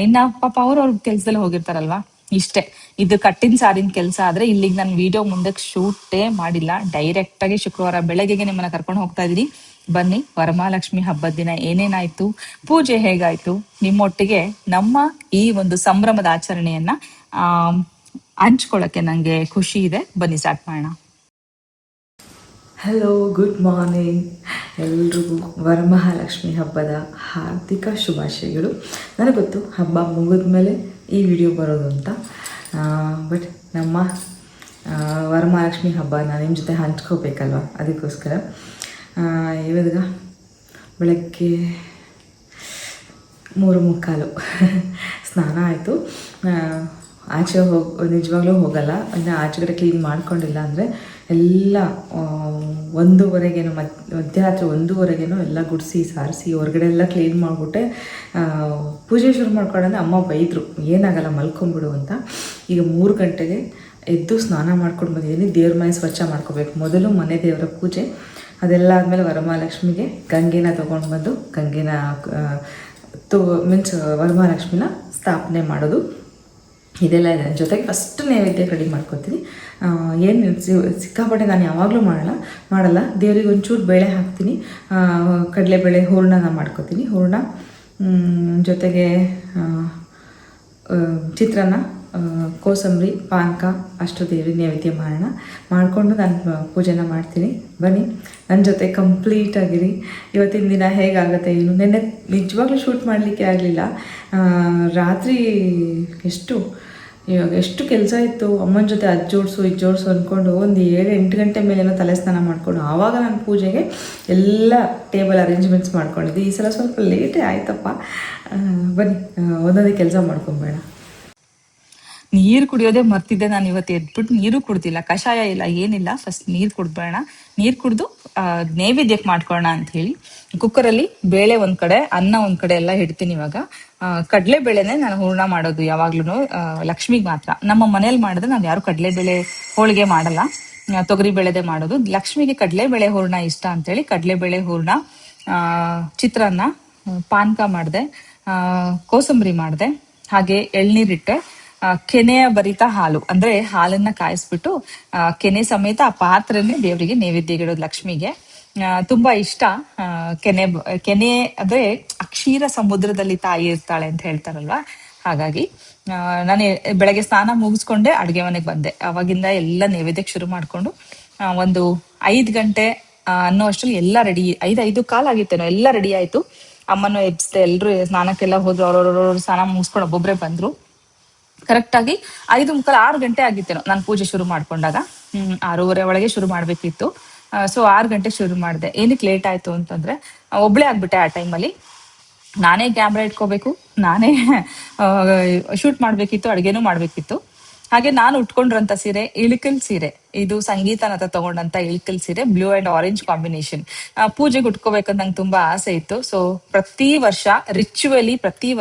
ಇನ್ನ ಪಾಪ ಅವ್ರ ಕೆಲ್ಸದಲ್ಲಿ ಹೋಗಿರ್ತಾರಲ್ವಾ. ಇಷ್ಟೇ, ಇದು ಕಟ್ಟಿನ ಸಾರಿನ ಕೆಲಸ. ಆದ್ರೆ ಇಲ್ಲಿಗೆ ನಾನು ವಿಡಿಯೋ ಮುಂದಕ್ಕೆ ಶೂಟೇ ಮಾಡಿಲ್ಲ. ಡೈರೆಕ್ಟ್ ಆಗಿ ಶುಕ್ರವಾರ ಬೆಳಗ್ಗೆಗೆ ನಿಮ್ಮನ್ನ ಕರ್ಕೊಂಡು ಹೋಗ್ತಾ ಇದೀನಿ. ಬನ್ನಿ, ವರಮಹಾಲಕ್ಷ್ಮಿ ಹಬ್ಬದ ದಿನ ಏನೇನಾಯ್ತು, ಪೂಜೆ ಹೇಗಾಯ್ತು, ನಿಮ್ಮೊಟ್ಟಿಗೆ ನಮ್ಮ ಈ ಒಂದು ಸಂಭ್ರಮದ ಆಚರಣೆಯನ್ನ ಆ ಹಂಚ್ಕೊಳ್ಳಕ್ಕೆ ನಂಗೆ ಖುಷಿ ಇದೆ. ಬನ್ನಿ ಸ್ಟಾರ್ಟ್ ಮಾಡೋಣ. Hello, good morning. ಎಲ್ರಿಗೂ ವರಮಹಾಲಕ್ಷ್ಮಿ ಹಬ್ಬದ ಹಾರ್ದಿಕ ಶುಭಾಶಯಗಳು. ನನಗೆ ಗೊತ್ತು ಹಬ್ಬ ಮುಗಿದ ಮೇಲೆ ಈ ವಿಡಿಯೋ ಬರೋದು ಅಂತ, ಬಟ್ ನಮ್ಮ ವರಮಹಾಲಕ್ಷ್ಮಿ ಹಬ್ಬ ನಾನು ನಿಮ್ಮ ಜೊತೆ ಹಂಚ್ಕೋಬೇಕಲ್ವ, ಅದಕ್ಕೋಸ್ಕರ ಇವಾಗ ಬೆಳಗ್ಗೆ 3:45 ಸ್ನಾನ ಆಯಿತು. ಆಚೆ ನಿಜವಾಗ್ಲೂ ಹೋಗಲ್ಲ, ಅಂದರೆ ಆಚೆ ಕಡೆ ಕ್ಲೀನ್ ಮಾಡ್ಕೊಂಡಿಲ್ಲ ಅಂದರೆ ಎಲ್ಲ 1:15 ಮಧ್ಯರಾತ್ರಿ 1:15 ಎಲ್ಲ ಗುಡಿಸಿ ಸಾರಿಸಿ ಹೊರಗಡೆ ಎಲ್ಲ ಕ್ಲೀನ್ ಮಾಡಿಬಿಟ್ಟೆ ಪೂಜೆ ಶುರು ಮಾಡ್ಕೊಂಡೆ. ಅಮ್ಮ ಬೈದರು, ಏನಾಗಲ್ಲ ಮಲ್ಕೊಂಬಿಡು ಅಂತ. ಈಗ 3 ಗಂಟೆಗೆ ಎದ್ದು ಸ್ನಾನ ಮಾಡ್ಕೊಂಡು ಬಂದಿದ್ದೀನಿ. ದೇವ್ರ ಮನೆ ಸ್ವಚ್ಛ ಮಾಡ್ಕೋಬೇಕು. ಮೊದಲು ಮನೆ ದೇವರ ಪೂಜೆ, ಅದೆಲ್ಲ ಆದಮೇಲೆ ವರಮಹಾಲಕ್ಷ್ಮಿಗೆ ಗಂಗೆನ ತೊಗೊಂಡು ಬಂದು ಗಂಗೆನ ಮೀನ್ಸ್ ವರಮಹಾಲಕ್ಷ್ಮಿನ ಸ್ಥಾಪನೆ ಮಾಡೋದು, ಇದೆಲ್ಲ ಇದೆ. ಜೊತೆಗೆ ಫಸ್ಟ್ ನೈವೇದ್ಯ ರೆಡಿ ಮಾಡ್ಕೊತೀನಿ. ಏನು ಸಿಕ್ಕಾಪಟ್ಟೆ ನಾನು ಯಾವಾಗಲೂ ಮಾಡಲ್ಲ. ದೇವ್ರಿಗೆ ಒಂಚೂರು ಬೇಳೆ ಹಾಕ್ತೀನಿ, ಕಡಲೆಬೇಳೆ ಹೂರ್ಣನ ಮಾಡ್ಕೊತೀನಿ. ಹೂರ್ಣ ಜೊತೆಗೆ ಚಿತ್ರಾನ್ನ, ಕೋಸಂಬರಿ, ಪಾನಕ ಅಷ್ಟು ದೇವ್ರಿಗೆ ನೈವೇದ್ಯ ಮಾಡಿಕೊಂಡು ನಾನು ಪೂಜೆನ ಮಾಡ್ತೀನಿ. ಬನ್ನಿ ನನ್ನ ಜೊತೆ ಕಂಪ್ಲೀಟ್ ಆಗಿರಿ. ಇವತ್ತಿನ ದಿನ ಹೇಗಾಗುತ್ತೆ ಏನು. ನೆನ್ನೆ ನಿಜವಾಗ್ಲೂ ಶೂಟ್ ಮಾಡಲಿಕ್ಕೆ ಆಗಲಿಲ್ಲ. ರಾತ್ರಿ ಎಷ್ಟು ಕೆಲಸ ಇತ್ತು. ಅಮ್ಮನ ಜೊತೆ ಅದು ಜೋಡಿಸು ಇದು ಜೋಡಿಸು ಅಂದ್ಕೊಂಡು ಒಂದು 7-8 ಗಂಟೆ ಮೇಲೇನೋ ತಲೆ ಸ್ನಾನ ಮಾಡಿಕೊಂಡು ಆವಾಗ ನಾನು ಪೂಜೆಗೆ ಎಲ್ಲ ಟೇಬಲ್ ಅರೇಂಜ್ಮೆಂಟ್ಸ್ ಮಾಡ್ಕೊಂಡಿದ್ದೆ. ಈ ಸಲ ಸ್ವಲ್ಪ ಲೇಟೇ ಆಯ್ತಪ್ಪ. ಬನ್ನಿ ಒಂದೊಂದೇ ಕೆಲಸ ಮಾಡ್ಕೊಂಬೇಡ. ನೀರು ಕುಡಿಯೋದೇ ಮರ್ತಿದ್ದೆ ನಾನು. ಇವತ್ತು ಎದ್ಬಿಟ್ಟು ನೀರು ಕುಡ್ದಿಲ್ಲ, ಕಷಾಯ ಇಲ್ಲ, ಏನಿಲ್ಲ. ಫಸ್ಟ್ ನೀರು ಕುಡ್ಬೇಡ, ನೀರು ಕುಡ್ದು ನೈವೇದ್ಯಕ್ಕೆ ಮಾಡ್ಕೊಳ್ಳೋಣ ಅಂತ ಹೇಳಿ ಕುಕ್ಕರಲ್ಲಿ ಬೇಳೆ ಒಂದ್ ಕಡೆ, ಅನ್ನ ಒಂದ್ ಕಡೆ ಎಲ್ಲ ಇಡ್ತೀನಿ. ಇವಾಗ ಕಡಲೆ ಬೇಳೆನೆ ನಾನು ಹೂರ್ಣ ಮಾಡೋದು ಯಾವಾಗ್ಲೂ, ಲಕ್ಷ್ಮಿಗೆ ಮಾತ್ರ. ನಮ್ಮ ಮನೇಲಿ ಮಾಡಿದ್ರೆ ನಾವು ಯಾರು ಕಡಲೆಬೇಳೆ ಹೋಳಿಗೆ ಮಾಡಲ್ಲ, ತೊಗರಿ ಬೇಳೆದೆ ಮಾಡೋದು. ಲಕ್ಷ್ಮಿಗೆ ಕಡಲೆಬೇಳೆ ಹೂರ್ಣ ಇಷ್ಟ ಅಂತೇಳಿ ಕಡಲೆಬೇಳೆ ಹೂರ್ಣ, ಚಿತ್ರಾನ್ನ, ಪಾನಕ ಮಾಡಿದೆ, ಕೋಸಂಬರಿ ಮಾಡಿದೆ, ಹಾಗೆ ಎಳ್ನೀರಿಟ್ಟೆ, ಕೆನೆಯ ಭರಿತ ಹಾಲು ಅಂದ್ರೆ ಹಾಲನ್ನ ಕಾಯಿಸ್ಬಿಟ್ಟು ಕೆನೆ ಸಮೇತ ಆ ಪಾತ್ರೆನೇ ದೇವರಿಗೆ ನೈವೇದ್ಯ ಇಡೋದು. ಲಕ್ಷ್ಮಿಗೆ ತುಂಬಾ ಇಷ್ಟ. ಕೆನೆ ಅಂದ್ರೆ ಅಕ್ಷೀರ ಸಮುದ್ರದಲ್ಲಿ ತಾಯಿ ಇರ್ತಾಳೆ ಅಂತ ಹೇಳ್ತಾರಲ್ವಾ, ಹಾಗಾಗಿ ನಾನು ಬೆಳಗ್ಗೆ ಸ್ನಾನ ಮುಗಿಸ್ಕೊಂಡೆ ಅಡ್ಗೆ ಮನೆಗೆ ಬಂದೆ. ಅವಾಗಿಂದ ಎಲ್ಲ ನೈವೇದ್ಯಕ್ಕೆ ಶುರು ಮಾಡ್ಕೊಂಡು ಒಂದು 5 ಗಂಟೆ ಅನ್ನೋ ಅಷ್ಟ್ರಲ್ಲಿ ಎಲ್ಲ ರೆಡಿ, 5:15 ಆಗಿತ್ತೇನೋ, ಎಲ್ಲ ರೆಡಿ ಆಯ್ತು. ಅಮ್ಮನೂ ಎಬ್ಸ್ದೆ, ಎಲ್ರು ಸ್ನಾನಕ್ಕೆಲ್ಲ ಹೋದ್ರು. ಅವ್ರವ್ರ ಸ್ನಾನ ಮುಗಿಸ್ಕೊಂಡು ಒಬ್ಬೊಬ್ರೆ ಬಂದ್ರು. ಕರೆಕ್ಟಾಗಿ 5:45, 6 ಗಂಟೆ ಆಗಿತ್ತೇನೋ ನಾನು ಪೂಜೆ ಶುರು ಮಾಡ್ಕೊಂಡಾಗ. 6:30 ಒಳಗೆ ಶುರು ಮಾಡ್ಬೇಕಿತ್ತು. ಸೊ 6 ಗಂಟೆ ಶುರು ಮಾಡಿದೆ. ಏನಕ್ಕೆ ಲೇಟ್ ಆಯ್ತು ಅಂತಂದ್ರೆ ಒಬ್ಳೆ ಆಗ್ಬಿಟ್ಟೆ ಆ ಟೈಮಲ್ಲಿ. ನಾನೇ ಕ್ಯಾಮ್ರಾ ಇಟ್ಕೋಬೇಕು, ನಾನೇ ಶೂಟ್ ಮಾಡ್ಬೇಕಿತ್ತು, ಅಡ್ಗೆನೂ ಮಾಡ್ಬೇಕಿತ್ತು. ಹಾಗೆ ನಾನು ಉಟ್ಕೊಂಡಿರೋಂಥ ಸೀರೆ ಇಳಿಕಲ್ ಸೀರೆ, ಇದು ಸಂಗೀತನ ತಗೊಂಡಂತ ಇಳಿಕಲ್ ಸೀರೆ, ಬ್ಲೂ ಅಂಡ್ ಆರೆಂಜ್ ಕಾಂಬಿನೇಷನ್. ಪೂಜೆಗೆ ಉಟ್ಕೋಬೇಕಂತ ನಂಗೆ ತುಂಬಾ ಆಸೆ ಇತ್ತು. ಸೊ ಪ್ರತಿ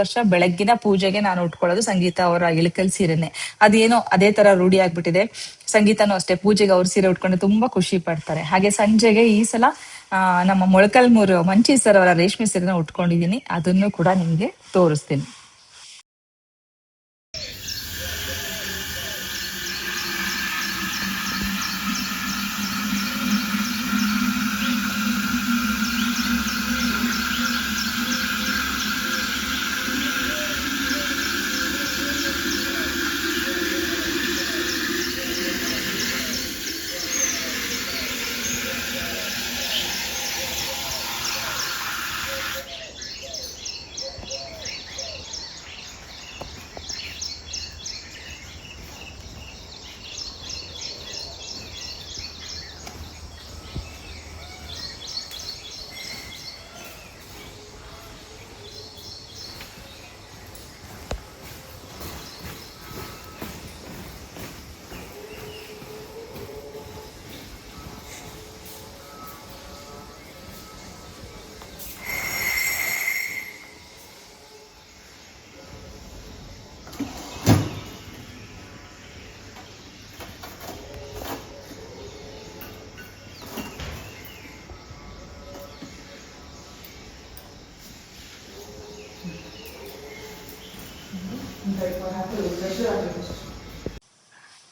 ವರ್ಷ ಬೆಳಗ್ಗಿನ ಪೂಜೆಗೆ ನಾನು ಉಟ್ಕೊಳ್ಳೋದು ಸಂಗೀತ ಅವರ ಇಳಿಕಲ್ ಸೀರೆನೆ. ಅದೇನೋ ಅದೇ ತರ ರೂಢಿ ಆಗ್ಬಿಟ್ಟಿದೆ. ಸಂಗೀತನೂ ಅಷ್ಟೇ, ಪೂಜೆಗೆ ಅವ್ರ ಸೀರೆ ಉಟ್ಕೊಂಡು ತುಂಬಾ ಖುಷಿ ಪಡ್ತಾರೆ. ಹಾಗೆ ಸಂಜೆಗೆ ಈ ಸಲ ನಮ್ಮ ಮೊಳಕಲ್ಮೂರು ಮಂಚಿ ಸರ್ ಅವರ ರೇಷ್ಮೆ ಸೀರೆನ ಉಟ್ಕೊಂಡಿದೀನಿ. ಅದನ್ನು ಕೂಡ ನಿಮ್ಗೆ ತೋರಿಸ್ತೀನಿ.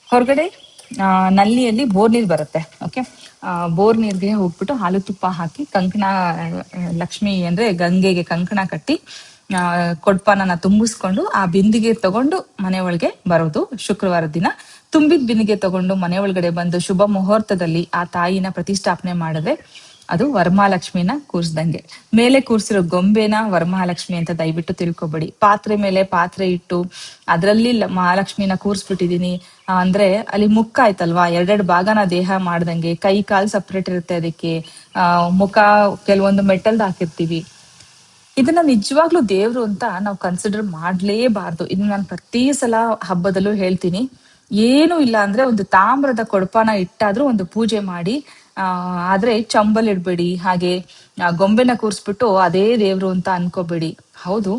ಹೊರಗಡೆ ನಲ್ಲಿಯಲ್ಲಿ ಬೋರ್ ನೀರು ಬರುತ್ತೆ. ಓಕೆ, ಬೋರ್ ನೀರ್ಗೆ ಹೋಗ್ಬಿಟ್ಟು ಹಾಲು ತುಪ್ಪ ಹಾಕಿ ಕಂಕಣ, ಲಕ್ಷ್ಮಿ ಅಂದ್ರೆ ಗಂಗೆಗೆ ಕಂಕಣ ಕಟ್ಟಿ ಕೊಡ್ಪಾನನ ತುಂಬಿಸ್ಕೊಂಡು ಆ ಬಿಂದಿಗೆ ತಗೊಂಡು ಮನೆ ಒಳಗೆ ಬರೋದು. ಶುಕ್ರವಾರ ದಿನ ತುಂಬಿದ ಬಿಂದಿಗೆ ತಗೊಂಡು ಮನೆ ಒಳಗಡೆ ಬಂದು ಶುಭ ಮುಹೂರ್ತದಲ್ಲಿ ಆ ತಾಯಿನ ಪ್ರತಿಷ್ಠಾಪನೆ ಮಾಡಿದ್ರೆ ಅದು ವರಮಹಾಲಕ್ಷ್ಮಿನ ಕೂರ್ಸ್ದಂಗೆ. ಮೇಲೆ ಕೂರ್ಸಿರೋ ಗೊಂಬೆನ ವರಮಹಾಲಕ್ಷ್ಮಿ ಅಂತ ದಯವಿಟ್ಟು ತಿಳ್ಕೊಬೇಡಿ. ಪಾತ್ರೆ ಮೇಲೆ ಪಾತ್ರೆ ಇಟ್ಟು ಅದರಲ್ಲಿ ಮಹಾಲಕ್ಷ್ಮಿನ ಕೂರ್ಸ್ಬಿಟ್ಟಿದೀನಿ ಅಂದ್ರೆ ಅಲ್ಲಿ ಮುಖ ಆಯ್ತಲ್ವಾ, ಎರಡೆರಡು ಭಾಗನ ದೇಹ ಮಾಡ್ದಂಗೆ, ಕೈ ಕಾಲ್ ಸಪ್ರೇಟ್ ಇರುತ್ತೆ ಅದಕ್ಕೆ, ಮುಖ ಕೆಲವೊಂದು ಮೆಟಲ್ದ್ ಹಾಕಿರ್ತೀವಿ. ಇದನ್ನ ನಿಜವಾಗ್ಲೂ ದೇವ್ರು ಅಂತ ನಾವು ಕನ್ಸಿಡರ್ ಮಾಡ್ಲೇಬಾರ್ದು. ಇದನ್ನ ನಾನು ಪ್ರತಿ ಸಲ ಹಬ್ಬದಲ್ಲೂ ಹೇಳ್ತೀನಿ. ಏನು ಇಲ್ಲ ಅಂದ್ರೆ ಒಂದು ತಾಮ್ರದ ಕೊಡಪಾನ ಇಟ್ಟಾದ್ರೂ ಒಂದು ಪೂಜೆ ಮಾಡಿ. ಆದ್ರೆ ಚಂಬಲ್ ಇಡ್ಬೇಡಿ, ಹಾಗೆ ಗೊಂಬೆನ ಕೂರ್ಸ್ಬಿಟ್ಟು ಅದೇ ದೇವ್ರು ಅಂತ ಅನ್ಕೋಬೇಡಿ. ಹೌದು,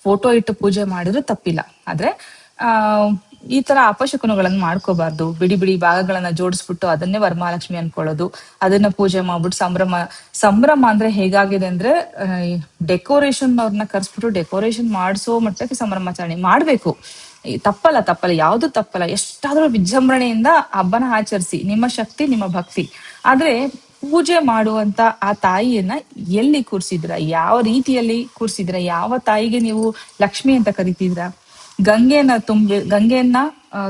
ಫೋಟೋ ಇಟ್ಟು ಪೂಜೆ ಮಾಡಿದ್ರು ತಪ್ಪಿಲ್ಲ, ಆದ್ರೆ ಆ ಈ ತರ ಅಪಶಕುನಗಳನ್ನ ಮಾಡ್ಕೋಬಾರ್ದು. ಬಿಡಿ ಬಿಡಿ ಭಾಗಗಳನ್ನ ಜೋಡಿಸ್ಬಿಟ್ಟು ಅದನ್ನೇ ವರಮಹಾಲಕ್ಷ್ಮಿ ಅನ್ಕೊಳ್ಳೋದು, ಅದನ್ನ ಪೂಜೆ ಮಾಡ್ಬಿಟ್ಟು ಸಂಭ್ರಮ ಅಂದ್ರೆ ಹೇಗಾಗಿದೆ ಅಂದ್ರೆ ಡೆಕೋರೇಷನ್ ಅವ್ರನ್ನ ಕರ್ಸ್ಬಿಟ್ಟು ಡೆಕೋರೇಷನ್ ಮಾಡಿಸೋ ಮಟ್ಟಕ್ಕೆ ಸಂಭ್ರಮಾಚರಣೆ ಮಾಡ್ಬೇಕು. ತಪ್ಪಲ್ಲ, ಯಾವ್ದು ತಪ್ಪಲ್ಲ. ಎಷ್ಟಾದ್ರೂ ವಿಜೃಂಭಣೆಯಿಂದ ಹಬ್ಬನ ಆಚರಿಸಿ, ನಿಮ್ಮ ಶಕ್ತಿ ನಿಮ್ಮ ಭಕ್ತಿ. ಆದ್ರೆ ಪೂಜೆ ಮಾಡುವಂತ ಆ ತಾಯಿಯನ್ನ ಎಲ್ಲಿ ಕೂರ್ಸಿದ್ರ, ಯಾವ ರೀತಿಯಲ್ಲಿ ಕೂರ್ಸಿದ್ರ, ಯಾವ ತಾಯಿಗೆ ನೀವು ಲಕ್ಷ್ಮಿ ಅಂತ ಕರಿತಿದ್ರ? ಗಂಗೆಯನ್ನ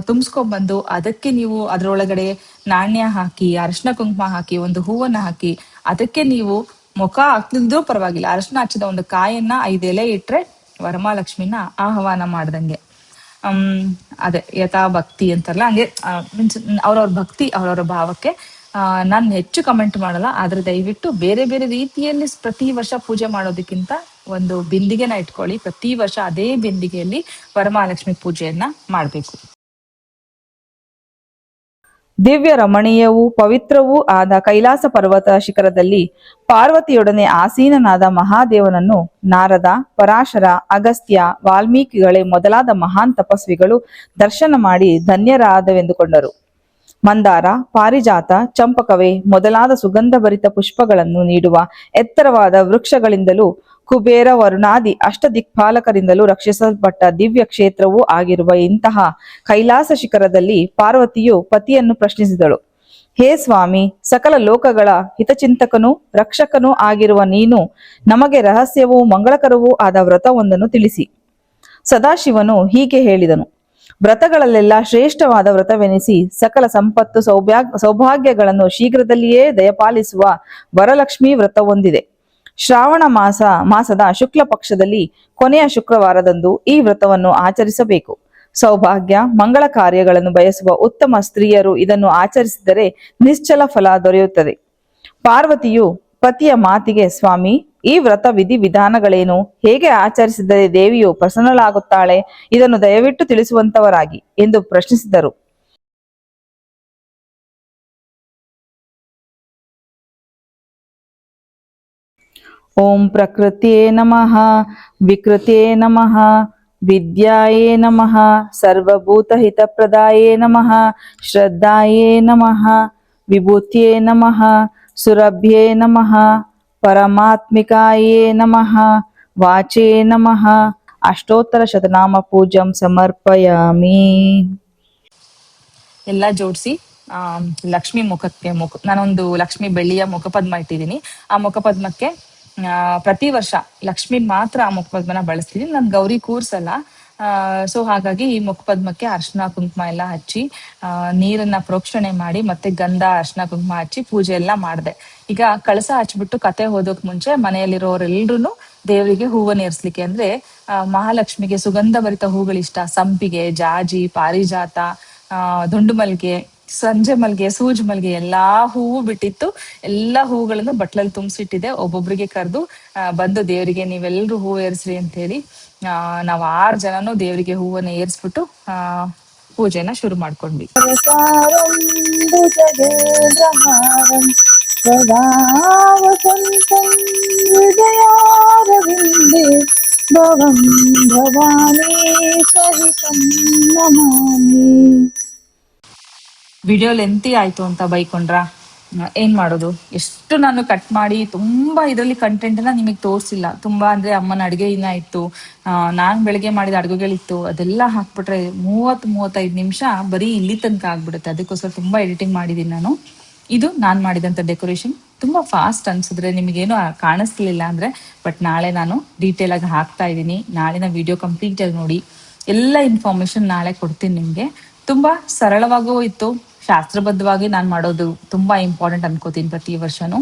ತುಂಬಿಸ್ಕೊಂಡ್ ಬಂದು ಅದಕ್ಕೆ ನೀವು ಅದ್ರೊಳಗಡೆ ನಾಣ್ಯ ಹಾಕಿ, ಅರಿಶಿನ ಕುಂಕುಮ ಹಾಕಿ, ಒಂದು ಹೂವನ್ನ ಹಾಕಿ, ಅದಕ್ಕೆ ನೀವು ಮುಖ ಹಾಕ್ತಿದ್ರು ಪರವಾಗಿಲ್ಲ, ಅರಿಶಿನ ಹಚ್ಚಿದ ಒಂದು ಕಾಯನ್ನ 5 ಎಲೆ ಇಟ್ರೆ ವರಮಹಾಲಕ್ಷ್ಮಿನ ಆಹ್ವಾನ ಮಾಡ್ದಂಗೆ. ಅದೇ ಯಥಾ ಭಕ್ತಿ ಅಂತಾರಲ್ಲ, ಹಂಗೆ ಮೀನ್ಸ್ ಅವ್ರವ್ರ ಭಕ್ತಿ, ಅವ್ರವ್ರ ಭಾವಕ್ಕೆ ನಾನು ಹೆಚ್ಚು ಕಮೆಂಟ್ ಮಾಡಲ್ಲ. ಆದ್ರೆ ದಯವಿಟ್ಟು ಬೇರೆ ಬೇರೆ ರೀತಿಯಲ್ಲಿ ಪ್ರತಿ ವರ್ಷ ಪೂಜೆ ಮಾಡೋದಕ್ಕಿಂತ ಒಂದು ಬಿಂದಿಗೆನ ಇಟ್ಕೊಳ್ಳಿ. ಪ್ರತಿ ವರ್ಷ ಅದೇ ಬಿಂದಿಗೆಯಲ್ಲಿ ವರಮಹಾಲಕ್ಷ್ಮಿ ಪೂಜೆಯನ್ನ ಮಾಡ್ಬೇಕು. ದಿವ್ಯ ರಮಣೀಯವೂ ಪವಿತ್ರವೂ ಆದ ಕೈಲಾಸ ಪರ್ವತ ಶಿಖರದಲ್ಲಿ ಪಾರ್ವತಿಯೊಡನೆ ಆಸೀನನಾದ ಮಹಾದೇವನನ್ನು ನಾರದ, ಪರಾಶರ, ಅಗಸ್ತ್ಯ, ವಾಲ್ಮೀಕಿಗಳೇ ಮೊದಲಾದ ಮಹಾನ್ ತಪಸ್ವಿಗಳು ದರ್ಶನ ಮಾಡಿ ಧನ್ಯರಾದವೆಂದುಕೊಂಡರು. ಮಂದಾರ, ಪಾರಿಜಾತ, ಚಂಪಕವೇ ಮೊದಲಾದ ಸುಗಂಧಭರಿತ ಪುಷ್ಪಗಳನ್ನು ನೀಡುವ ಎತ್ತರವಾದ ವೃಕ್ಷಗಳಿಂದಲೂ ಕುಬೇರ, ವರುಣಾದಿ ಅಷ್ಟದಿಕ್ಪಾಲಕರಿಂದಲೂ ರಕ್ಷಿಸಲ್ಪಟ್ಟ ದಿವ್ಯ ಕ್ಷೇತ್ರವೂ ಆಗಿರುವ ಇಂತಹ ಕೈಲಾಸ ಶಿಖರದಲ್ಲಿ ಪಾರ್ವತಿಯು ಪತಿಯನ್ನು ಪ್ರಶ್ನಿಸಿದಳು. ಹೇ ಸ್ವಾಮಿ, ಸಕಲ ಲೋಕಗಳ ಹಿತಚಿಂತಕನೂ ರಕ್ಷಕನೂ ಆಗಿರುವ ನೀನು ನಮಗೆ ರಹಸ್ಯವೂ ಮಂಗಳಕರವೂ ಆದ ವ್ರತವೊಂದನ್ನು ತಿಳಿಸಿ. ಸದಾಶಿವನು ಹೀಗೆ ಹೇಳಿದನು. ವ್ರತಗಳಲ್ಲೆಲ್ಲ ಶ್ರೇಷ್ಠವಾದ ವ್ರತವೆನಿಸಿ ಸಕಲ ಸಂಪತ್ತು ಸೌಭಾಗ್ಯಗಳನ್ನು ಶೀಘ್ರದಲ್ಲಿಯೇ ದಯಪಾಲಿಸುವ ವರಲಕ್ಷ್ಮಿ ವ್ರತವೊಂದಿದೆ. ಶ್ರಾವಣ ಮಾಸದ ಶುಕ್ಲ ಪಕ್ಷದಲ್ಲಿ ಕೊನೆಯ ಶುಕ್ರವಾರದಂದು ಈ ವ್ರತವನ್ನು ಆಚರಿಸಬೇಕು. ಸೌಭಾಗ್ಯ ಮಂಗಳ ಕಾರ್ಯಗಳನ್ನು ಬಯಸುವ ಉತ್ತಮ ಸ್ತ್ರೀಯರು ಇದನ್ನು ಆಚರಿಸಿದರೆ ನಿಶ್ಚಲ ಫಲ ದೊರೆಯುತ್ತದೆ. ಪಾರ್ವತಿಯು ಪತಿಯ ಮಾತಿಗೆ, ಸ್ವಾಮಿ, ಈ ವ್ರತ ವಿಧಿ ವಿಧಾನಗಳೇನು, ಹೇಗೆ ಆಚರಿಸಿದರೆ ದೇವಿಯು ಪ್ರಸನ್ನಳಾಗುತ್ತಾಳೆ, ಇದನ್ನು ದಯವಿಟ್ಟು ತಿಳಿಸುವಂತವರಾಗಿ ಎಂದು ಪ್ರಶ್ನಿಸಿದರು. ಓಂ ಪ್ರಕೃತಿಯೇ ನಮಃ, ವಿಕೃತಿಯೇ ನಮಃ, ವಿದ್ಯಾಯೇ ನಮಃ, ಸರ್ವಭೂತಹಿತಪ್ರದಾಯೇ ನಮಃ, ಶ್ರದ್ಧಾಯೇ ನಮಃ, ವಿಭೂತಿಯೇ ನಮಃ, ಸುರಭ್ಯೇ ನಮಃ, ಪರಮಾತ್ಮಿಕಾಯೇ ನಮಃ, ವಾಚೇ ನಮಃ. ಅಷ್ಟೋತ್ತರ ಶತನಾಮ ಪೂಜಂ ಸಮರ್ಪಯಾಮಿ. ಎಲ್ಲ ಜೋಡಿಸಿ ಲಕ್ಷ್ಮಿ ನಾನೊಂದು ಲಕ್ಷ್ಮಿ ಬೆಳ್ಳಿಯ ಮುಖಪದ್ಮ ಇಟ್ಟಿದ್ದೀನಿ. ಆ ಮುಖಪದ್ಮಕ್ಕೆ ಪ್ರತಿ ವರ್ಷ ಲಕ್ಷ್ಮಿ ಮಾತ್ರ ಆ ಮುಖಪದ್ಮನ ಬಳಸ್ತೀನಿ. ನಾನು ಗೌರಿ ಕೂರ್ಸಲ್ಲ. ಸೊ ಹಾಗಾಗಿ ಈ ಮುಖಪದ್ಮಕ್ಕೆ ಅರ್ಶಿನ ಕುಂಕುಮ ಎಲ್ಲ ಹಚ್ಚಿ ನೀರನ್ನ ಪ್ರೋಕ್ಷಣೆ ಮಾಡಿ ಮತ್ತೆ ಗಂಧ ಅರ್ಶಿನ ಕುಂಕುಮ ಹಚ್ಚಿ ಪೂಜೆ ಎಲ್ಲ ಮಾಡಿದೆ. ಈಗ ಕಳಸ ಹಚ್ಬಿಟ್ಟು ಕತೆ ಓದೋಕ್ ಮುಂಚೆ ಮನೆಯಲ್ಲಿರೋರೆಲ್ರು ದೇವರಿಗೆ ಹೂವನ್ನ ಏರ್ಸ್ಲಿಕ್ಕೆ, ಅಂದ್ರೆ ಮಹಾಲಕ್ಷ್ಮಿಗೆ ಸುಗಂಧ ಭರಿತ ಹೂಗಳಿಷ್ಟ. ಸಂಪಿಗೆ, ಜಾಜಿ, ಪಾರಿಜಾತ, ದುಂಡು ಮಲ್ಗೆ, ಸಂಜೆ ಮಲ್ಗೆ, ಸೂಜ್ ಮಲ್ಗೆ ಎಲ್ಲಾ ಹೂವು ಬಿಟ್ಟಿತ್ತು. ಎಲ್ಲಾ ಹೂಗಳನ್ನು ಬಟ್ಲಲ್ಲಿ ತುಂಬಿಸಿಟ್ಟಿದೆ. ಒಬ್ಬೊಬ್ರಿಗೆ ಕರೆದು ಬಂದು ದೇವರಿಗೆ ನೀವೆಲ್ರೂ ಹೂವು ಏರ್ಸ್ರಿ ಅಂತ ಹೇಳಿ ನಾವ್ 6 ಜನನು ದೇವರಿಗೆ ಹೂವನ್ನ ಏರ್ಸ್ಬಿಟ್ಟು ಪೂಜೆನ ಶುರು ಮಾಡ್ಕೊಂಡ್ವಿ. ವಿಡಿಯೋ ಲೆಂತಿ ಆಯ್ತು ಅಂತ ಬೈಕೊಂಡ್ರ? ಏನ್ ಮಾಡೋದು, ಎಷ್ಟು ನಾನು ಕಟ್ ಮಾಡಿ ತುಂಬಾ ಇದರಲ್ಲಿ ಕಂಟೆಂಟ್ ಎಲ್ಲ ನಿಮಗೆ ತೋರಿಸಿಲ್ಲ. ತುಂಬಾ ಅಂದ್ರೆ ಅಮ್ಮನ ಅಡುಗೆ ಇನ್ನ ಇತ್ತು, ನಾನ್ ಬೆಳಗ್ಗೆ ಮಾಡಿದ ಅಡುಗೆಗಳಿತ್ತು, ಅದೆಲ್ಲ ಹಾಕ್ಬಿಟ್ರೆ 30-35 ನಿಮಿಷ ಬರೀ ಇಲ್ಲಿ ತನಕ ಆಗ್ಬಿಡುತ್ತೆ. ಅದಕ್ಕೋಸ್ಕರ ತುಂಬಾ ಎಡಿಟಿಂಗ್ ಮಾಡಿದೀನಿ ನಾನು. ಇದು ನಾನ್ ಮಾಡಿದಂತ ಡೆಕೋರೇಷನ್. ತುಂಬಾ ಫಾಸ್ಟ್ ಅನ್ಸಿದ್ರೆ ನಿಮಗೇನು ಕಾಣಿಸ್ಲಿಲ್ಲ ಅಂದ್ರೆ, ಬಟ್ ನಾಳೆ ನಾನು ಡೀಟೇಲ್ ಆಗಿ ಹಾಕ್ತಾ ಇದ್ದೀನಿ. ನಾಳಿನ ವಿಡಿಯೋ ಕಂಪ್ಲೀಟ್ ಆಗಿ ನೋಡಿ, ಎಲ್ಲ ಇನ್ಫಾರ್ಮೇಶನ್ ನಾಳೆ ಕೊಡ್ತೀನಿ ನಿಮ್ಗೆ. ತುಂಬಾ ಸರಳವಾಗೂ ಇತ್ತು, ಶಾಸ್ತ್ರಬದ್ಧವಾಗಿ ನಾನು ಮಾಡೋದು ತುಂಬಾ ಇಂಪಾರ್ಟೆಂಟ್ ಅನ್ಕೋತೀನಿ. ಪ್ರತಿ ವರ್ಷನೂ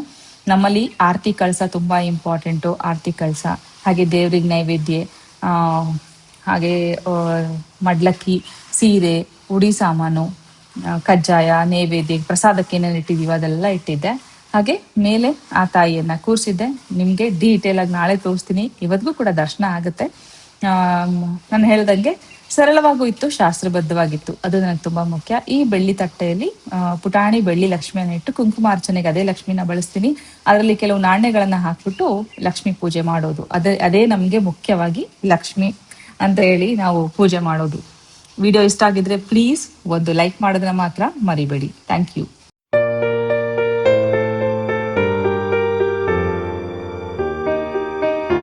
ನಮ್ಮಲ್ಲಿ ಆರತಿ ಕಳಸ ತುಂಬಾ ಇಂಪಾರ್ಟೆಂಟು. ಆರತಿ ಕಳಸ, ಹಾಗೆ ದೇವ್ರಿಗೆ ನೈವೇದ್ಯ, ಹಾಗೆ ಮಡ್ಲಕ್ಕಿ, ಸೀರೆ, ಉಡಿ ಸಾಮಾನು, ಕಜ್ಜಾಯ, ನೈವೇದ್ಯ, ಪ್ರಸಾದಕ್ಕೆ ಏನೇನು ಇಟ್ಟಿದೀವಿ ಅದೆಲ್ಲ ಇಟ್ಟಿದ್ದೆ. ಹಾಗೆ ಮೇಲೆ ಆ ತಾಯಿಯನ್ನ ಕೂರಿಸಿದ್ದೆ. ನಿಮ್ಗೆ ಡೀಟೇಲ್ ಆಗಿ ನಾಳೆ ತೋರಿಸ್ತೀನಿ. ಇವತ್ತಿಗೂ ಕೂಡ ದರ್ಶನ ಆಗುತ್ತೆ. ನಾನು ಹೇಳ್ದಂಗೆ ಸರಳವಾಗೂ ಇತ್ತು, ಶಾಸ್ತ್ರಬದ್ಧವಾಗಿತ್ತು. ಅದು ನನಗೆ ತುಂಬಾ ಮುಖ್ಯ. ಈ ಬೆಳ್ಳಿ ತಟ್ಟೆಯಲ್ಲಿ ಪುಟಾಣಿ ಬೆಳ್ಳಿ ಲಕ್ಷ್ಮಿಯನ್ನ ಇಟ್ಟು ಕುಂಕುಮಾರ್ಚನೆಗೆ ಅದೇ ಲಕ್ಷ್ಮಿನ ಬಳಸ್ತೀನಿ. ಅದರಲ್ಲಿ ಕೆಲವು ನಾಣ್ಯಗಳನ್ನ ಹಾಕ್ಬಿಟ್ಟು ಲಕ್ಷ್ಮಿ ಪೂಜೆ ಮಾಡೋದು. ಅದೇ ನಮ್ಗೆ ಮುಖ್ಯವಾಗಿ ಲಕ್ಷ್ಮಿ ಅಂತ ಹೇಳಿ ನಾವು ಪೂಜೆ ಮಾಡೋದು. ವಿಡಿಯೋ ಇಷ್ಟ ಆಗಿದ್ರೆ ಪ್ಲೀಸ್ ಒಂದು ಲೈಕ್ ಮಾಡೋದನ್ನ ಮಾತ್ರ ಮರಿಬೇಡಿ. Thank you.